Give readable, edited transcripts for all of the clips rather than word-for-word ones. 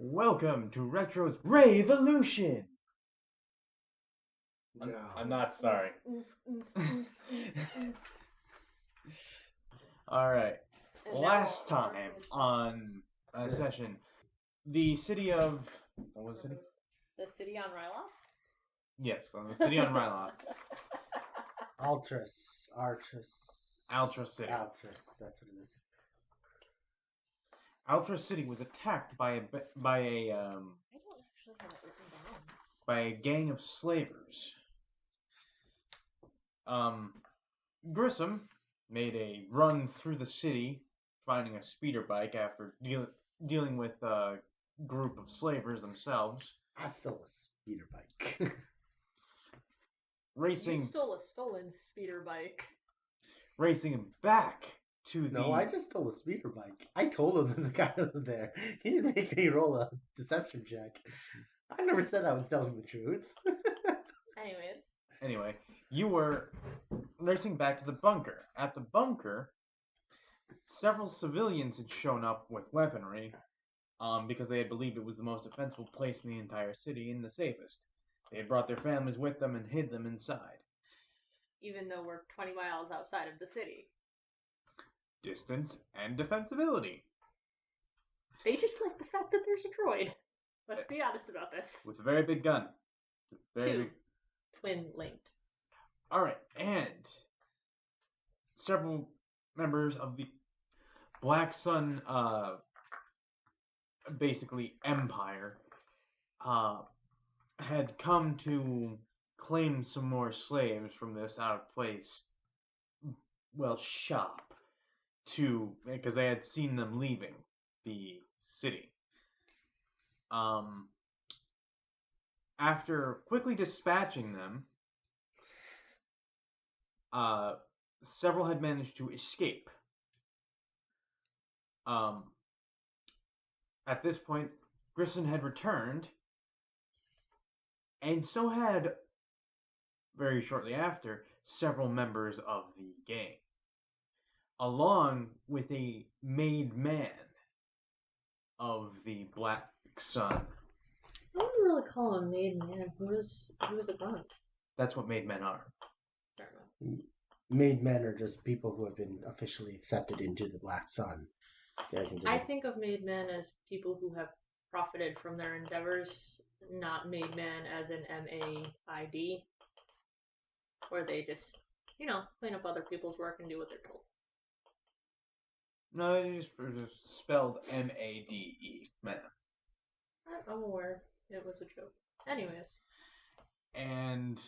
Welcome to Retro's Revolution! I'm not sorry. Alright. Last time on a session, the city of... What was the city? The city on Ryloth? Yes, on the city on Ryloth. Altris City. Altris, that's what it is. Altris City was attacked by a I don't actually have it written down. by a gang of slavers. Grissom made a run through the city, finding a speeder bike after dealing with a group of slavers themselves. I stole a speeder bike. You stole a stolen speeder bike. Racing him back to the... No, I just stole a speeder bike. I told him that the guy wasn't there. He didn't make me roll a deception check. I never said I was telling the truth. Anyway, you were racing back to the bunker. At the bunker, several civilians had shown up with weaponry, because they had believed it was the most defensible place in the entire city and the safest. They had brought their families with them and hid them inside. Even though we're 20 miles outside of the city. Distance and defensibility. They just like the fact that there's a droid. Let's be honest about this. With a very big gun. Twin linked. Alright, and several members of the Black Sun, basically empire, had come to claim some more slaves from this out-of-place, shop, because they had seen them leaving the city. After quickly dispatching them, several had managed to escape. At this point, Grissom had returned, and so had, very shortly after, several members of the gang, along with a made man of the Black Sun. I wouldn't really call him made man. He was a grunt. That's what made men are. Fair enough. Made men are just people who have been officially accepted into the Black Sun. I think of made men as people who have profited from their endeavors, not made men as an M-A-I-D, where they just, clean up other people's work and do what they're told. No, it just spelled M-A-D-E, man. I'm aware. It was a joke. Anyways. And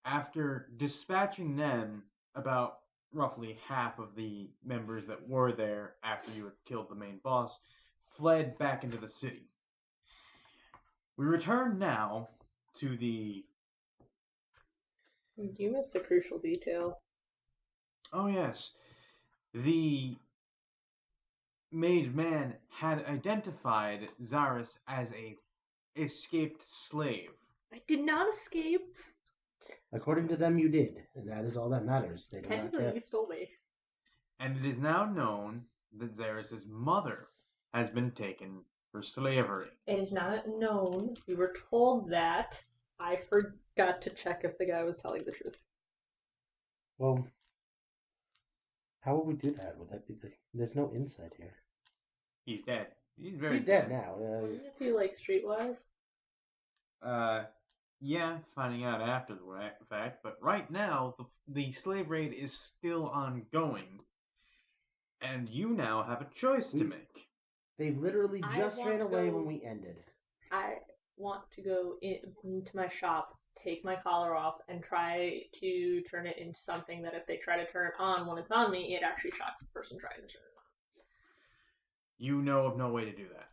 after dispatching them, about roughly half of the members that were there after you had killed the main boss fled back into the city. We return now to the... You missed a crucial detail. Oh, yes. The made man had identified Zaris as a escaped slave. I did not escape. According to them, you did, and that is all that matters. They do not care. You stole me. And it is now known that Zaris' mother has been taken for slavery. It is not known. We were told that. I forgot to check if the guy was telling the truth. Well, how will we do that? Would that be There's no insight here. He's dead. He's dead now. Wouldn't it be streetwise? Yeah, finding out after the fact, but right now, the slave raid is still ongoing, and you now have a choice to make. They literally just ran away when we ended. I want to go into my shop, take my collar off, and try to turn it into something that if they try to turn it on when it's on me, it actually shocks the person trying to turn it on. You know of no way to do that.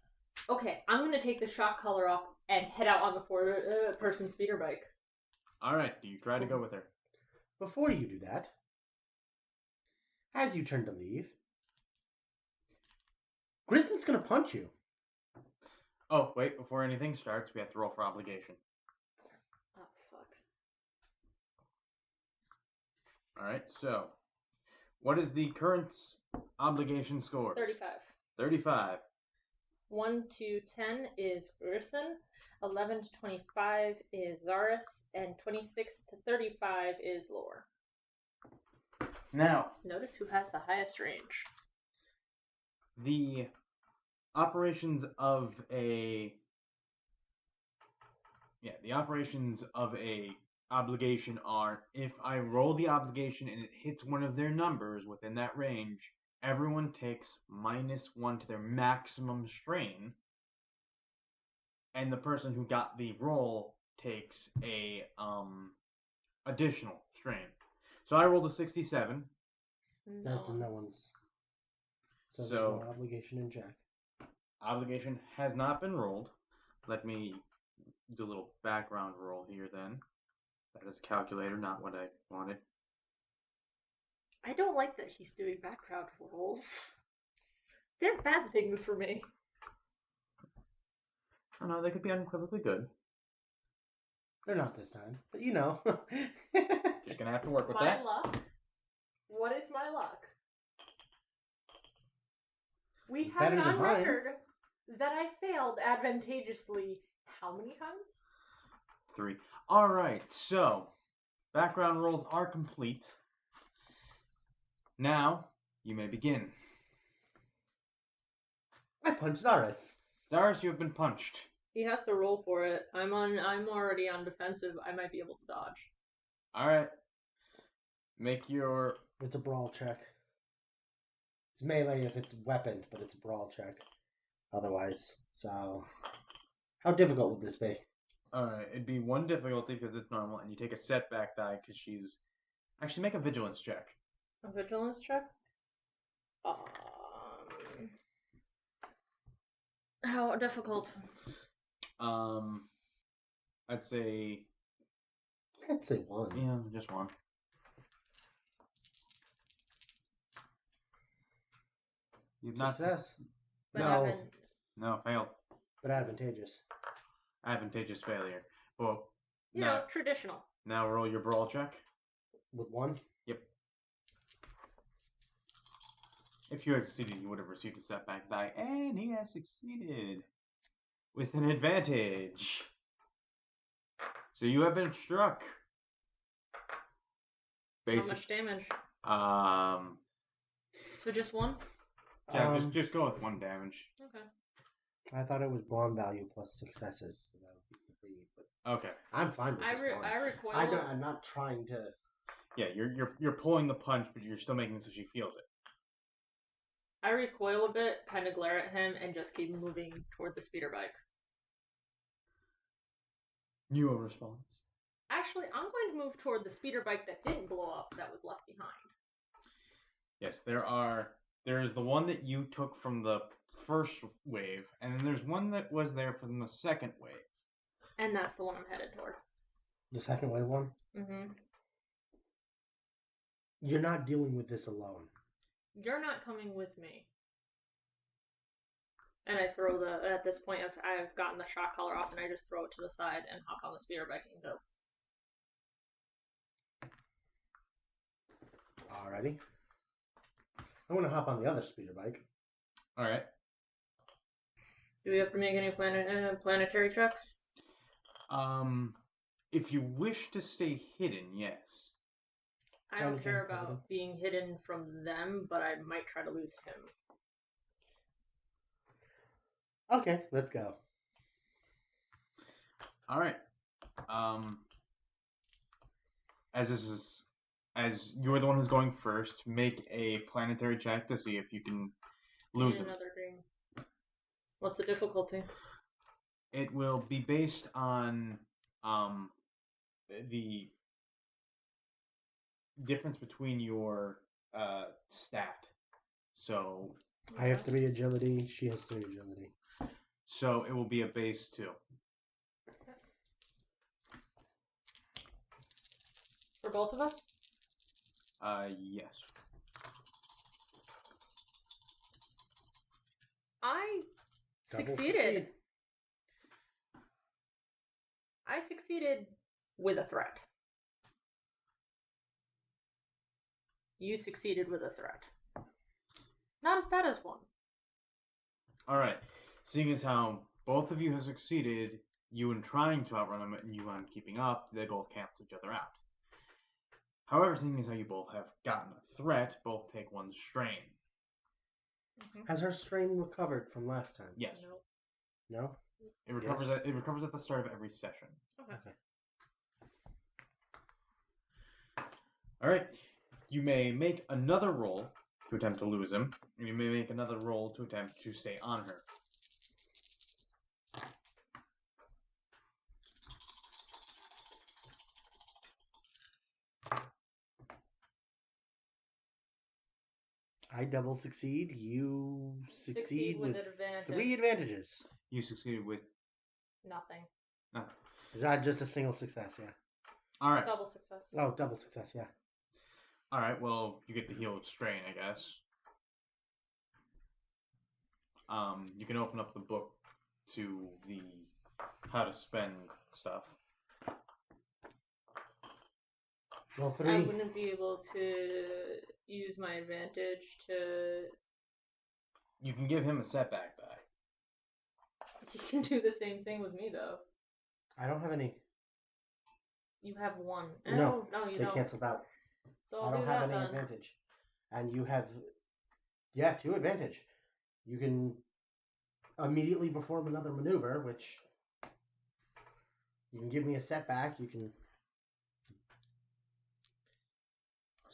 Okay, I'm going to take the shock collar off and head out on the four-person speeder bike. Alright, do you try to go with her? Before you do that, as you turn to leave, Grissom's going to punch you. Oh, wait, before anything starts, we have to roll for obligation. Oh, fuck. Alright, so, what is the current obligation score? 35. 35. 1 to 10 is Urson. 11 to 25 is Zaris. And 26 to 35 is Lore. Now, Notice who has the highest range. the operations of a obligation are, if I roll the obligation and it hits one of their numbers within that range, everyone takes -1 to their maximum strain, and the person who got the roll takes a additional strain. So I rolled a 67. That's no one's. So there's So- no obligation in Jack. Obligation has not been rolled. Let me do a little background roll here then. That is calculator, not what I wanted. I don't like that he's doing background rolls. They're bad things for me. Oh no, they could be unequivocally good. They're not this time, but you know. Just gonna have to work with My that. luck? What is my luck? We have Better it than on mine. record that I failed advantageously how many times? 3. Alright, so background rolls are complete. Now, you may begin. I punched Zaris. Zaris, you have been punched. He has to roll for it. I'm already on defensive. I might be able to dodge. Alright. Make your... It's a brawl check. It's melee if it's weaponed, but it's a brawl check. Otherwise, so how difficult would this be? Alright, it'd be 1 difficulty because it's normal, and you take a setback die because she's... Actually, make a vigilance check. A vigilance check? How difficult? I'd say... I'd say 1. Yeah, just 1. You've not... Success. But No. haven't. No, failed. But advantageous. Advantageous failure. Well, You know, traditional. now roll your brawl check. With 1? Yep. If you had succeeded, you would have received a setback die, and he has succeeded with an advantage. So you have been struck. How Basic. much damage? So So just 1? yeah, just go with 1 damage. Okay. I thought it was brawn value plus successes. So that would be 3, but Okay. I'm fine with just 1. I recoil. I'm not trying to. Yeah, you're pulling the punch, but you're still making it so she feels it. I recoil a bit, kind of glare at him, and just keep moving toward the speeder bike. You a response. Actually, I'm going to move toward the speeder bike that didn't blow up, that was left behind. Yes, there is the one that you took from the first wave, and then there's one that was there from the second wave. And that's the one I'm headed toward. The second wave one? Mm-hmm. You're not dealing with this alone. You're not coming with me. And I throw at this point, I've gotten the shock collar off, and I just throw it to the side and hop on the speeder bike and go. Alrighty. I want to hop on the other speeder bike. Alright. Do we have to make any planetary checks? If you wish to stay hidden, yes. I don't care Planetary about hidden. being hidden from them, but I might try to lose him. Okay, let's go. Alright. As you're the one who's going first, make a planetary check to see if you can lose him. Another dream. What's the difficulty? It will be based on the difference between your stat. So I have 3 agility. She has 3 agility. so it will be a base 2. For both of us? Yes. I Double succeeded. succeed. I succeeded with a threat. You succeeded with a threat. Not as bad as one. All right. Seeing as how both of you have succeeded, you in trying to outrun them and you on keeping up, they both cancel each other out. However, seeing as how you both have gotten a threat, both take one strain. Has her strain recovered from last time? Yes. No. No? It recovers at the start of every session. Okay. Alright. You may make another roll to attempt to lose him, and you may make another roll to attempt to stay on her. I double succeed. You succeed with advantage. 3 advantages. You succeeded with Nothing. nothing. Not just a single success, yeah. Alright. Double success. Oh, double success, yeah. Alright, well, you get to heal strain, I guess. You can open up the book to the how to spend stuff. Well, I 3. wouldn't be able to use my advantage to. You can give him a setback back. You can do the same thing with me, though. I don't have any. You have 1. No, you they don't. canceled out. So I I'll don't do have that any then. advantage. And you have, 2 advantage. You can immediately perform another maneuver, which you can give me a setback. You can.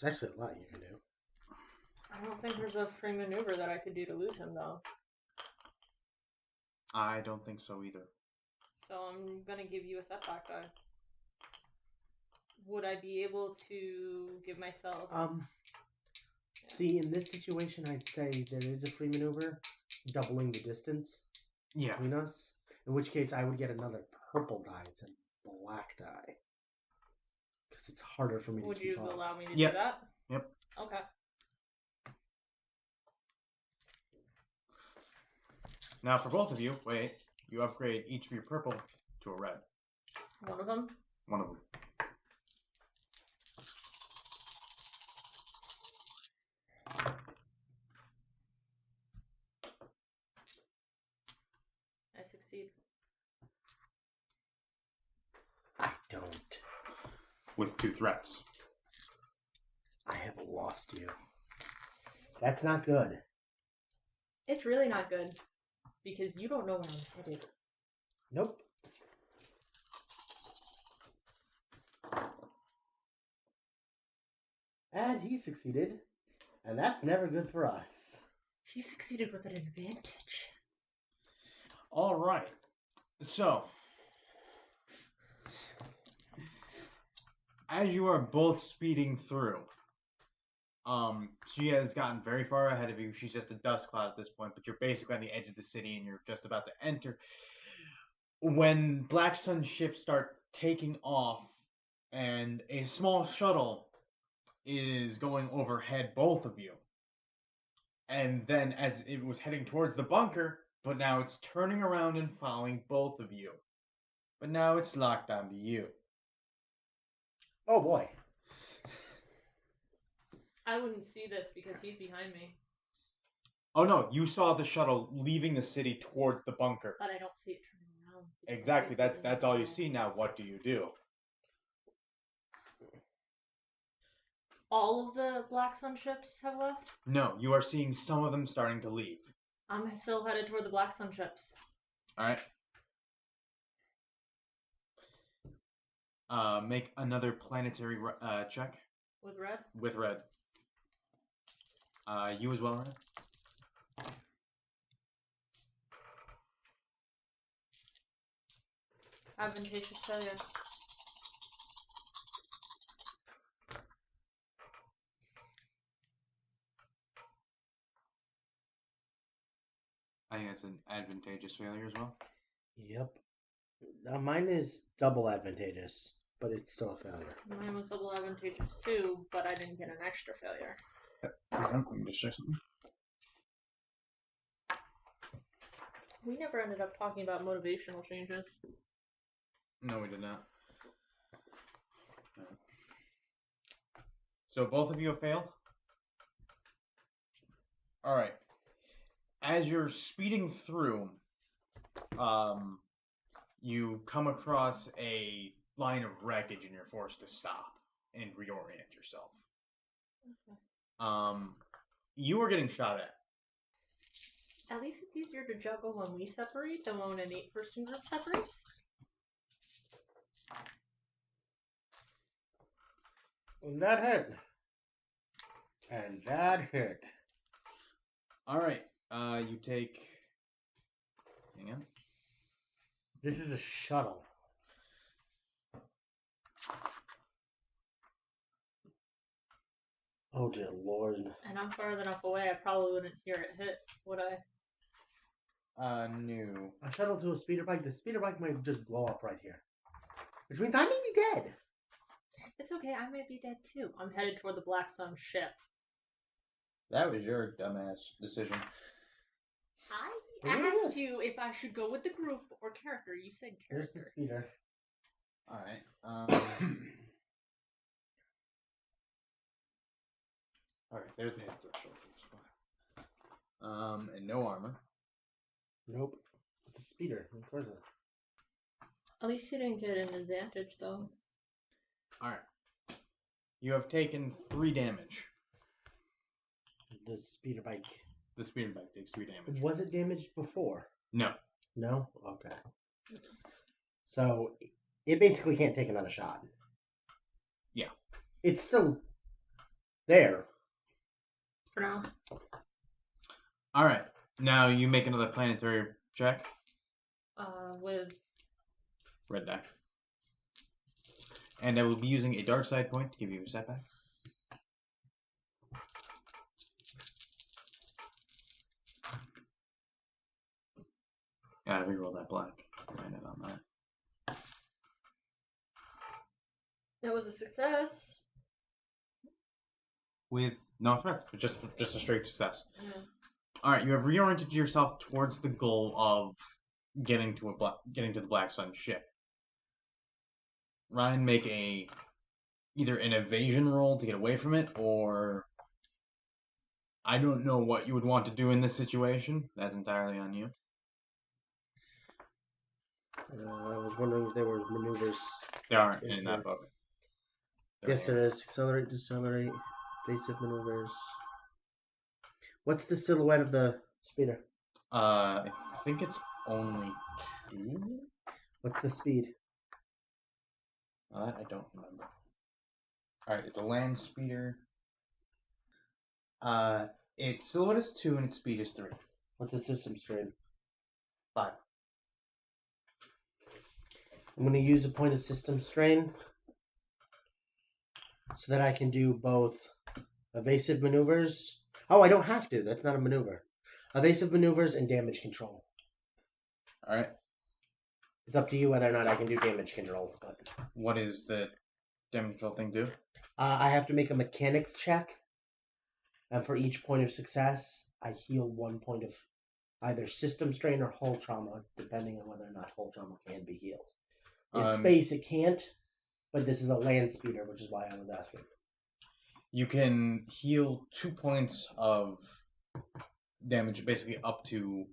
There's actually a lot you can do. I don't think there's a free maneuver that I could do to lose him, though. I don't think so either. So I'm gonna give you a setback die. Would I be able to give myself? See, in this situation, I'd say there is a free maneuver, doubling the distance Yeah. between us. In which case, I would get another purple die instead of black die. Because it's harder for me Would to keep you up. allow me to Yep. do that? Yep. Okay. Now, for both of you, wait, you upgrade each of your purple to a red. One of them. One of them. I succeed. I don't. With 2 threats. I have lost you. That's not good. It's really not good because you don't know where I'm headed. Nope. And he succeeded. And that's never good for us. He succeeded with an advantage. Alright. So, as you are both speeding through, she has gotten very far ahead of you. She's just a dust cloud at this point, but you're basically on the edge of the city and you're just about to enter. When Black Sun ships start taking off and a small shuttle is going overhead both of you. And then as it was heading towards the bunker, but now it's turning around and following both of you. But now it's locked onto you. Oh boy. I wouldn't see this because he's behind me, Oh no, you saw the shuttle leaving the city towards the bunker. but I don't see it turning around. because Exactly, he's that's all you behind. see now. What do you do? All of the Black Sun ships have left. No, you are seeing some of them starting to leave. I'm still headed toward the Black Sun ships. Alright. Make another planetary check With red? with red. You as well, Red? Advantageous failure. I think that's an advantageous failure as well. Yep. Mine is double advantageous, but it's still a failure. Mine was double advantageous too, but I didn't get an extra failure. Let me just check something. We never ended up talking about motivational changes. No, we did not. So both of you have failed? Alright. As you're speeding through, you come across a line of wreckage and you're forced to stop and reorient yourself. Okay. You are getting shot at. At least it's easier to juggle when we separate than when an 8-person group separates. And that hit. And that hit. Alright, you take... Hang on. This is a shuttle. Oh dear Lord. And I'm far enough away, I probably wouldn't hear it hit, would I? No. A shuttle to a speeder bike. The speeder bike might just blow up right here. Which means I may be dead. It's okay, I may be dead too. I'm headed toward the Black Sun ship. That was your dumbass decision. I asked you if I should go with the group or character. You said There's the character. speeder. Alright, Alright, there's the hit threshold. And no armor. Nope. It's a speeder. Of course not. At least you didn't get an advantage, though. Alright. You have taken 3 damage. The speeder bike. The speeder bike takes 3 damage. Was it damaged before? No. No? Okay. So, it basically can't take another shot. Yeah. It's still there. For now. Alright. Now you make another planetary check. With... Red die. And I will be using a dark side point to give you a setback. Gotta reroll that black. Landed on that. It was a success. With no threats, but just a straight success. Yeah. Alright, you have reoriented yourself towards the goal of getting to the Black Sun ship. Ryan, make either an evasion roll to get away from it, or I don't know what you would want to do in this situation. That's entirely on you. I was wondering if there were maneuvers. There aren't in that book. Yes, there is. Accelerate, decelerate, evasive maneuvers. What's the silhouette of the speeder? I think it's only 2. What's the speed? I don't remember. Alright, it's a land speeder. Its silhouette is 2 and its speed is 3. What's the system strain? 5. I'm going to use a point of system strain so that I can do both evasive maneuvers. Oh, I don't have to. That's not a maneuver. Evasive maneuvers and damage control. Alright. It's up to you whether or not I can do damage control. But What is the damage control thing do? I have to make a mechanics check. And for each point of success, I heal 1 point of either system strain or hull trauma, depending on whether or not hull trauma can be healed. In space, it can't, but this is a land speeder, which is why I was asking. You can heal 2 points of damage, basically up to...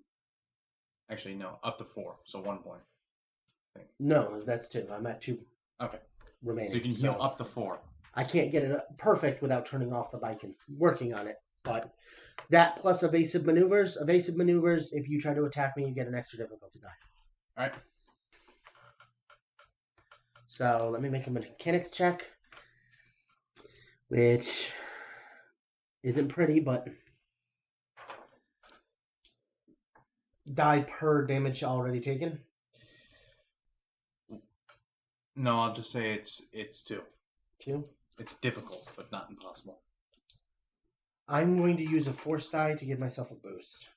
Actually, no, up to 4, so 1 point. No, that's 2. I'm at 2 Okay. remaining. So you can heal up to 4. I can't get it perfect without turning off the bike and working on it. But that plus evasive maneuvers. Evasive maneuvers, if you try to attack me, you get an extra difficulty die. Alright. So let me make a mechanics check. Which isn't pretty, but die per damage already taken. No, I'll just say it's 2. 2. It's difficult, but not impossible. I'm going to use a force die to give myself a boost.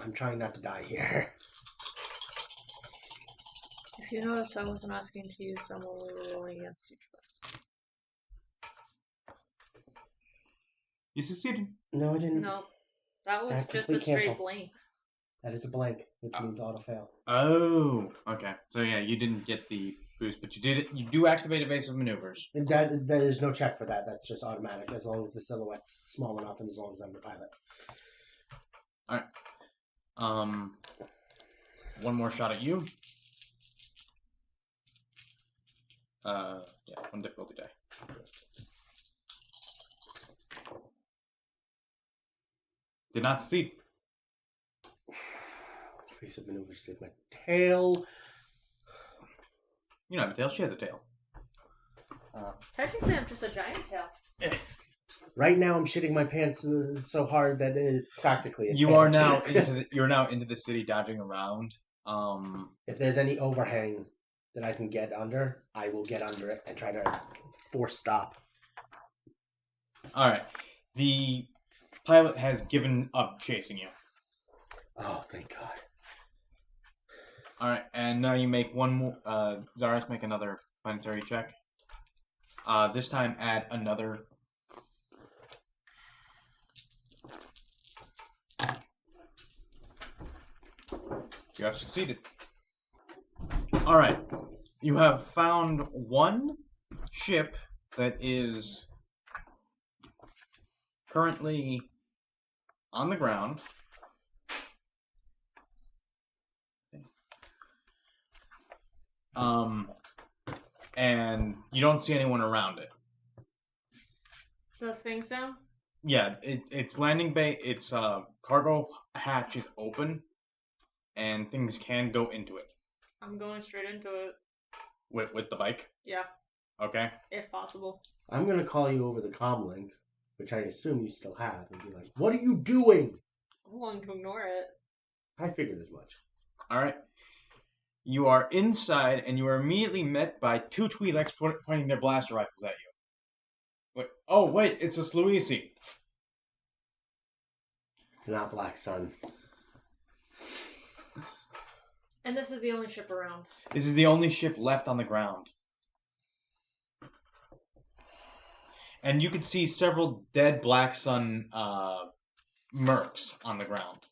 I'm trying not to die here. If you notice, I wasn't asking to use them when we were rolling against each other. You succeeded. No, I didn't. No, that was That just a complete straight cancel. blank. That is a blank, which means auto fail. Oh, okay. So yeah, you didn't get the boost, but you did it. You do activate evasive maneuvers. And that there's no check for that. That's just automatic, as long as the silhouette's small enough and as long as I'm the pilot. Alright. one more shot at you. Yeah, one difficulty die. Did not see. Evasive maneuver save my tail. You don't have a tail. She has a tail. Technically, I'm just a giant tail. Right now, I'm shitting my pants so hard that it practically. You're now into the city, dodging around. If there's any overhang that I can get under, I will get under it and try to force stop. All right. The pilot has given up chasing you. Oh, thank God. All right, and now you make one more. Zaris, make another planetary check. This time, add another. You have succeeded. All right, you have found one ship that is currently on the ground. And you don't see anyone around it. Those things down? Yeah, it's landing bay. Its cargo hatch is open, and things can go into it. I'm going straight into it. With the bike? Yeah. Okay. If possible. I'm going to call you over the comm link, which I assume you still have, and be like, what are you doing? I'm going to ignore it. I figured as much. All right. You are inside, and you are immediately met by two Twi'leks pointing their blaster rifles at you. Wait, it's a Sluissi. Not Black Sun. And this is the only ship around. This is the only ship left on the ground. And you can see several dead Black Sun mercs on the ground.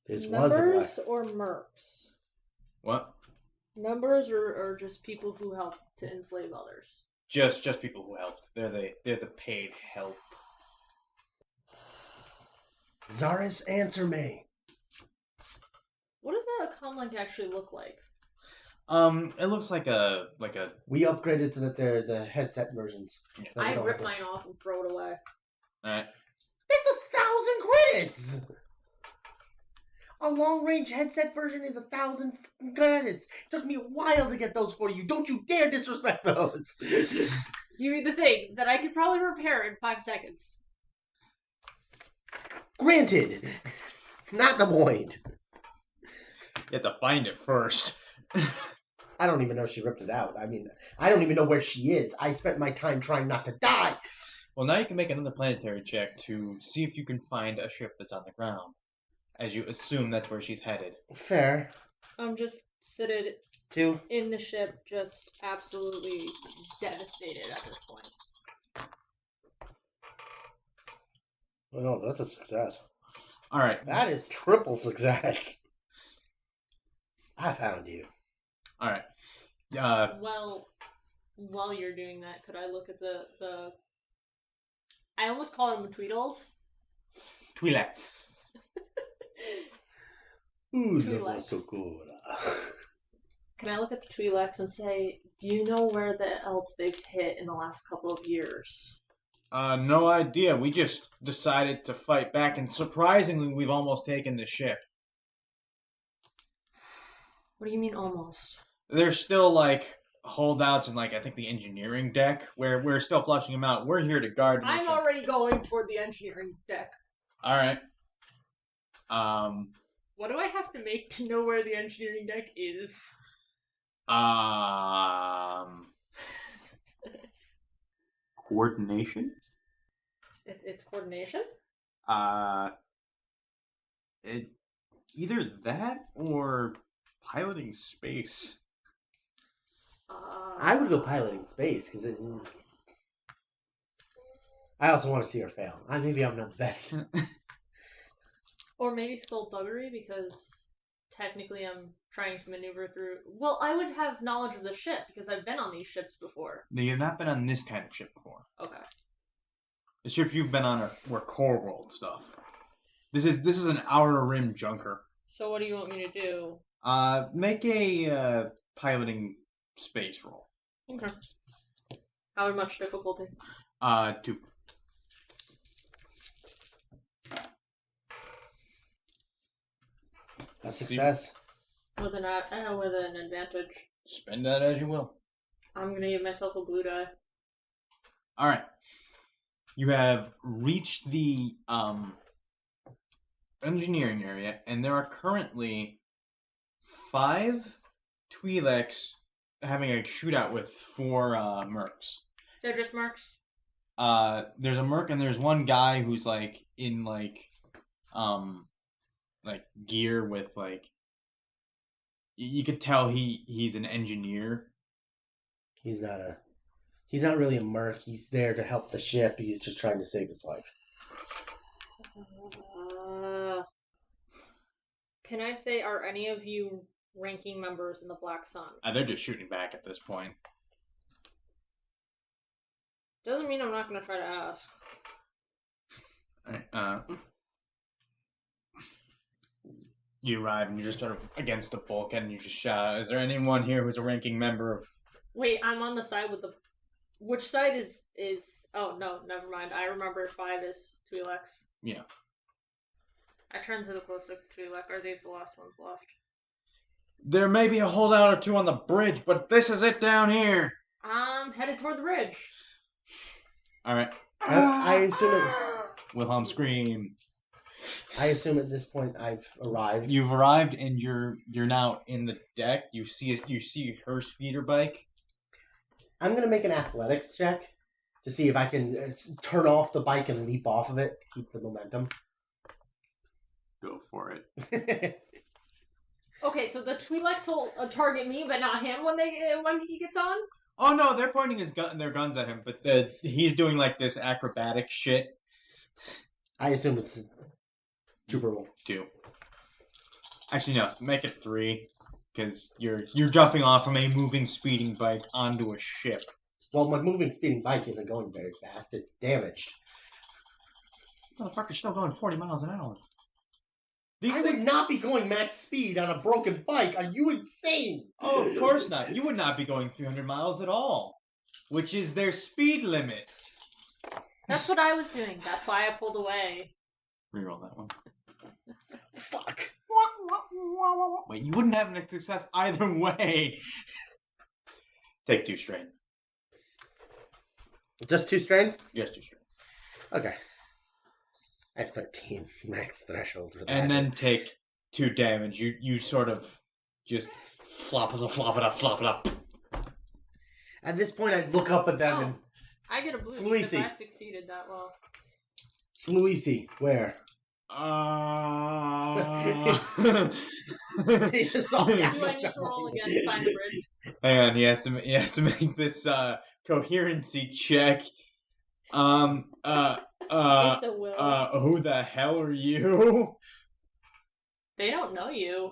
This Numbers was a black... or mercs? What? Numbers or just people who helped to enslave others? Just people who helped. They're the paid help. Zaris, answer me. What does that comlink actually look like? It looks like a. We upgraded so that they're the headset versions. So I rip mine off and throw it away. Alright. That's 1,000 credits! A long-range headset version is 1,000 credits. It took me a while to get those for you. Don't you dare disrespect those. You mean the thing that I could probably repair in 5 seconds. Granted. Not the point. You have to find it first. I don't even know if she ripped it out. I mean, I don't even know where she is. I spent my time trying not to die. Well, now you can make another planetary check to see if you can find a ship that's on the ground. As you assume that's where she's headed. Fair. I'm just seated 2. in the ship, just absolutely devastated at this point. Well, no, that's a success. All right. That is triple success. I found you. All right. Well, while you're doing that, could I look at the... I almost call them Tweedles. Twi'leks. Ooh, Twi'leks. that was so good. Can I look at the Twi'leks and say, do you know where else they've hit in the last couple of years? No idea. We just decided to fight back, and surprisingly, we've almost taken the ship. What do you mean almost? There's still, holdouts in, I think the engineering deck, where we're still flushing them out. We're here to guard. I'm already going toward the engineering deck. All right. What do I have to make to know where the engineering deck is? Coordination? It's coordination? Either that or piloting space. I would go piloting space, because I also want to see her fail. Maybe I'm not the best. Or maybe skullduggery, because technically I'm trying to maneuver through... Well, I would have knowledge of the ship, because I've been on these ships before. No, you've not been on this kind of ship before. Okay. The ships you've been on were core world stuff. This is an outer rim junker. So what do you want me to do? Make a piloting space roll. Okay. How much difficulty? 2. A success. With an advantage. Spend that as you will. I'm gonna give myself a blue die. All right. You have reached the engineering area, and there are currently 5 Twi'leks having a shootout with 4 mercs. They're just mercs? There's a merc, and there's one guy who's like in like gear with like. You could tell he's an engineer. He's not really a merc. He's there to help the ship. He's just trying to save his life. Can I say, are any of you ranking members in the Black Sun? They're just shooting back at this point. Doesn't mean I'm not going to try to ask. Alright, you arrive and you're just sort of against the bulkhead and you just shout, is there anyone here who's a ranking member of... Wait, I'm on the side with the... Which side is... Oh, no, never mind. I remember 5 is Twi'leks. Yeah. I turned to the closest Twi'lek. Are these the last ones left? There may be a holdout or 2 on the bridge, but this is it down here. I'm headed toward the bridge. Alright. I assume it... Wilhelm scream. I assume at this point I've arrived. You've arrived and you're now in the deck. You see her speeder bike. I'm gonna make an athletics check to see if I can turn off the bike and leap off of it, keep the momentum. Go for it. Okay, so the Twi'leks will target me, but not him when he gets on? Oh no, they're pointing their guns at him, but he's doing like this acrobatic shit. I assume it's Trooper roll. 2. Actually, no. Make it 3, because you're jumping off from a moving speeding bike onto a ship. Well, my moving speeding bike isn't going very fast. It's damaged. Motherfucker's still going 40 miles an hour. I would not be going max speed on a broken bike. Are you insane? Oh, of course not. You would not be going 300 miles at all, which is their speed limit. That's what I was doing. That's why I pulled away. Reroll that one. Fuck. Wait, you wouldn't have a success either way. Take 2 strain. Just 2 strain? Just 2 strain. Okay. I have 13 max threshold for that. And then take 2 damage. You sort of just flop it up. At this point, I look up at them and... I get a blue Sluissi. because I succeeded that well. Sluissi, where? He just saw me. Do I need to roll again to find the bridge? Hang on, he has to make this coherency check. It's a will. Who the hell are you? They don't know you.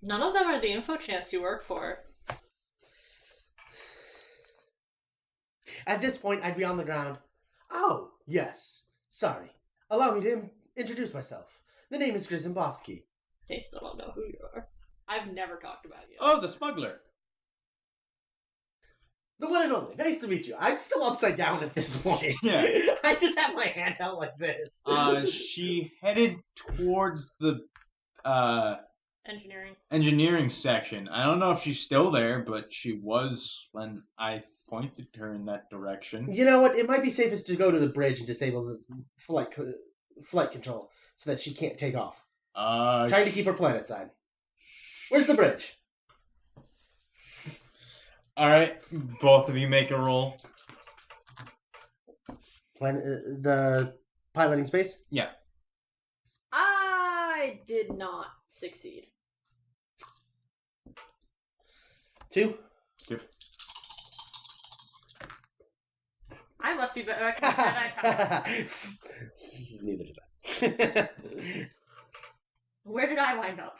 None of them are the info chance you work for. At this point, I'd be on the ground. Oh, yes. Sorry. Allow me to introduce myself. The name is Bostkey. They still don't know who you are. I've never talked about you. Oh, the smuggler. The one and only. Nice to meet you. I'm still upside down at this point. Yeah. I just have my hand out like this. She headed towards the Engineering section. I don't know if she's still there, but she was when I pointed her in that direction. You know what? It might be safest to go to the bridge and disable the flight control so that she can't take off. Trying to keep her planet side. Where's the bridge? Alright, both of you make a roll. The piloting space? Yeah. I did not succeed. 2? 2. I must be better. Neither did I. Where did I wind up?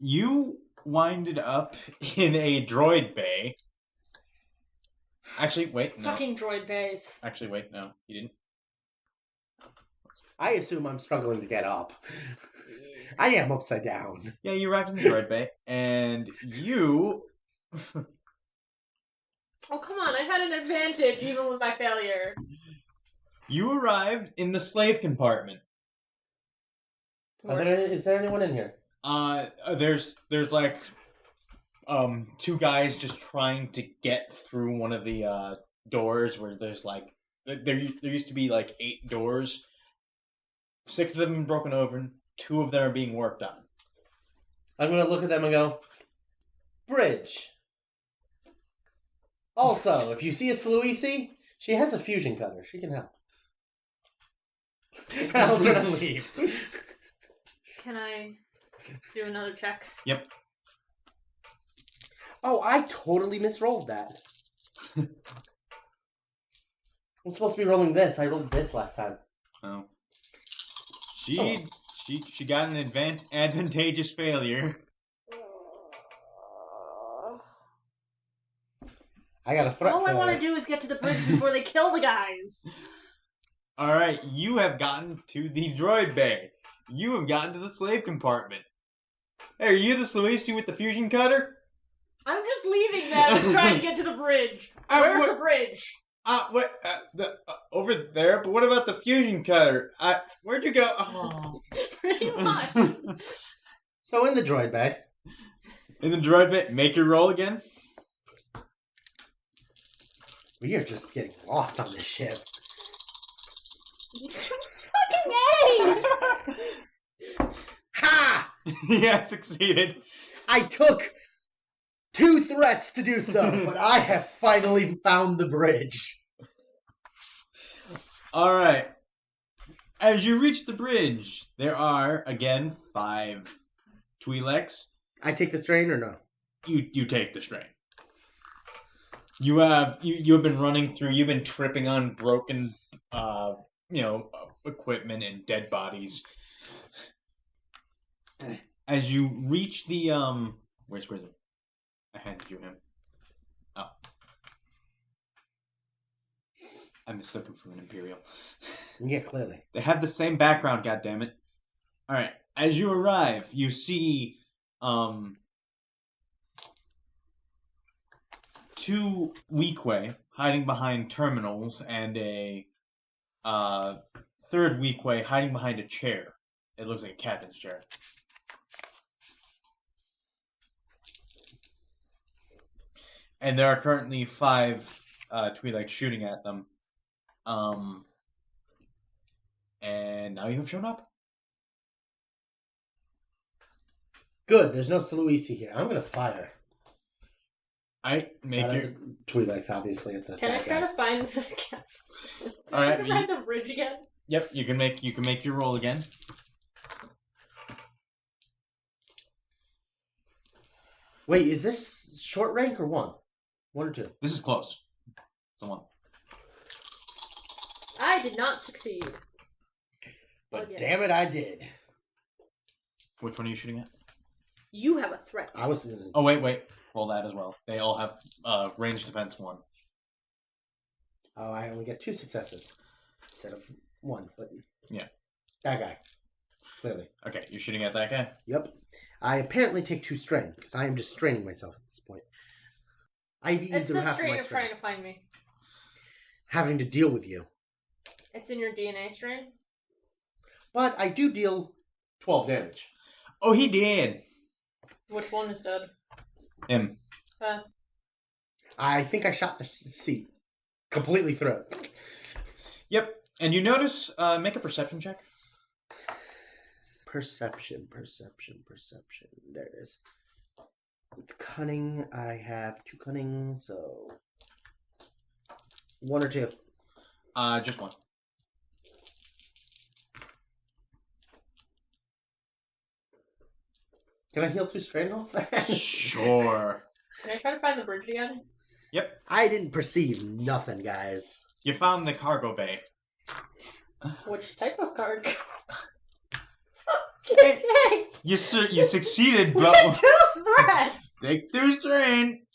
You winded up in a droid bay. Actually, wait, no. Fucking droid bays. Actually, wait, no, you didn't. I assume I'm struggling to get up. I am upside down. Yeah, you arrived in the droid bay, and you... Oh, come on. I had an advantage even with my failure. You arrived in the slave compartment. Is there anyone in here? There's like, two guys just trying to get through one of the, doors where there's like, there used to be like 8 doors. 6 of them have been broken over, 2 of them are being worked on. I'm going to look at them and go, bridge. Also, if you see a Sluissi, she has a fusion cutter. She can help. I'll turn and leave. Can I do another check? Yep. Oh, I totally misrolled that. I'm supposed to be rolling this. I rolled this last time. Oh. She got an advantageous failure. I got a threat. All I want to do is get to the bridge before they kill the guys. Alright, you have gotten to the droid bay. You have gotten to the slave compartment. Hey, are you the Sluissi with the fusion cutter? I'm just leaving them and trying to get to the bridge. Where's the bridge? Over there, but what about the fusion cutter? Where'd you go? Oh. Pretty much. So in the droid bay. In the droid bay, make your roll again. We are just getting lost on this ship. Fucking A! Ha! Yeah, succeeded. I took 2 threats to do so, but I have finally found the bridge. Alright. As you reach the bridge, there are, again, 5 Twi'leks. I take the strain or no? You take the strain. You have been running through, you've been tripping on broken, equipment and dead bodies. As you reach the, where's Grizzly? I handed you him. Oh. I mistook him for an Imperial. Yeah, clearly. They have the same background, goddammit. Alright, as you arrive, you see, 2 Weequay hiding behind terminals and a, 3rd Weequay hiding behind a chair. It looks like a captain's chair. And there are currently 5 Twi'leks shooting at them. And now you have shown up. Good, there's no Sluissi here. I'm gonna fire. Make your Twi'leks, obviously. At the Can I try to find the All right, Can I find the bridge again? Yep, you can make your roll again. Wait, is this short rank or 1? 1 or 2? This is close. It's a 1. I did not succeed. But Again. damn it, I did. Which one are you shooting at? You have a threat. I was. Oh wait. Roll that as well. They all have range defense 1. Oh, I only get 2 successes instead of 1. But yeah, that guy. Clearly. Okay, you're shooting at that guy? Yep. I apparently take 2 strain, because I am just straining myself at this point. I've It's either the half strain my of trying to find me. having to deal with you. It's in your DNA strain? But I do deal 12 damage. Oh, he did. Which one is dead? Him. I think I shot the seat completely through it. Yep. And you notice, make a perception check. Perception. There it is. It's cunning. I have 2 cunning, so 1 or 2. Just 1. Can I heal 2 strain off that? Sure. Can I try to find the bridge again? Yep. I didn't perceive nothing, guys. You found the cargo bay. Which type of card? You succeeded, We but had 2 threats! take 2 strain.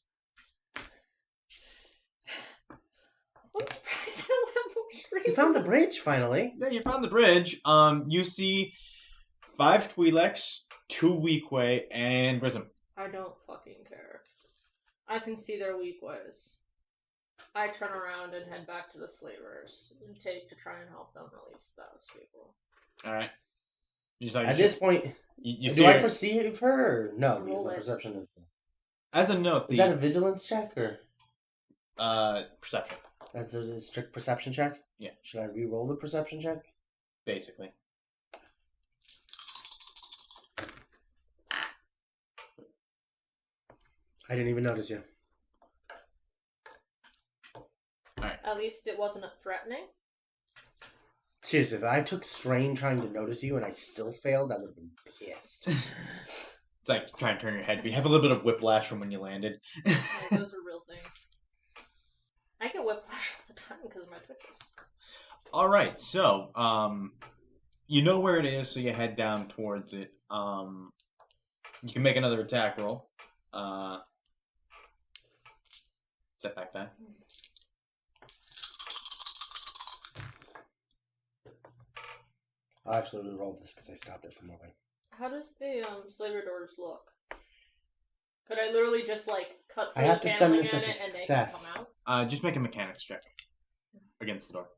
I'm surprised I don't have more strain You found the bridge, finally. Yeah, you found the bridge. You see 5 Twi'leks, 2 Weequay, and Grism. I don't fucking care. I can see their weak ways. I turn around and head back to the slavers and take to try and help them release those people. Alright. At this point, you do I perceive her or no? Roll No it. perception. As a note, Is that a vigilance check or? Perception. That's a strict perception check? Yeah. Should I re-roll the perception check? Basically. I didn't even notice you. Alright. At least it wasn't threatening. Seriously, if I took strain trying to notice you and I still failed, I would have been pissed. It's like trying to turn your head. You have a little bit of whiplash from when you landed. Those are real things. I get whiplash all the time because of my twitches. Alright, so, you know where it is, so you head down towards it. You can make another attack roll. Step back then. I'll actually re-roll this because I stopped it from moving. How does the slaver doors look? Could I literally just cut through I have the to spend paneling this in as a it and they can success. come out? Just make a mechanics check against the door.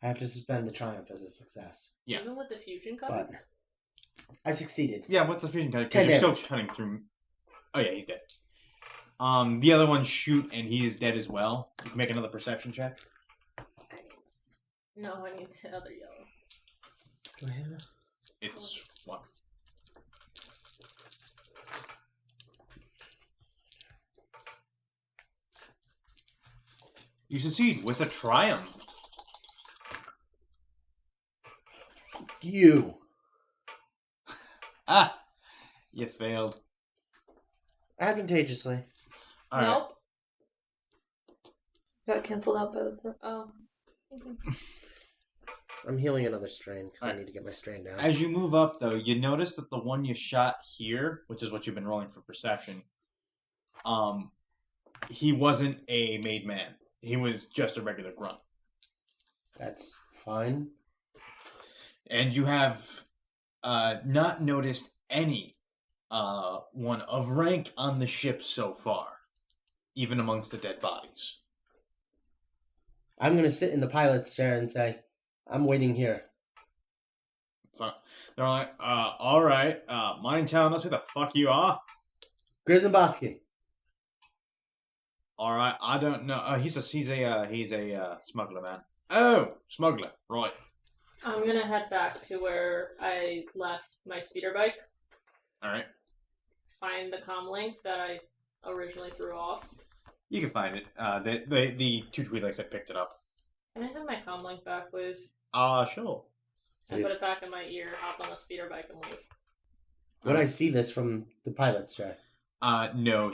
I have to suspend the triumph as a success. Yeah. Even with the fusion cut? But I succeeded. Yeah, what's the fusion cut? 10 Because you're still damage. cutting through. Oh yeah, he's dead. The other one shoot and he is dead as well. You can make another perception check. Thanks. No, I need the other yellow. Do I have it? It's what? You succeed with a triumph. You. Ah, you failed. Advantageously. All right. Nope. Got cancelled out by the throw. Oh. I'm healing another strain because I Alright. need to get my strain down. As you move up, though, you notice that the one you shot here, which is what you've been rolling for perception, he wasn't a made man. He was just a regular grunt. That's fine. And you have not noticed any one of rank on the ship so far, even amongst the dead bodies. I'm going to sit in the pilot's chair and say, I'm waiting here. So they're like, all right, mind telling us who the fuck you are? Grism Bostkey. All right, I don't know. He's a smuggler man. Oh, smuggler, right? I'm gonna head back to where I left my speeder bike. All right, Find the comm link that I originally threw off. you can find it. The 2 Twi'leks that picked it up. Can I have my comm link back, please? Sure. I put it back in my ear, hop on the speeder bike, and leave. Would I see this from the pilot's chair? No,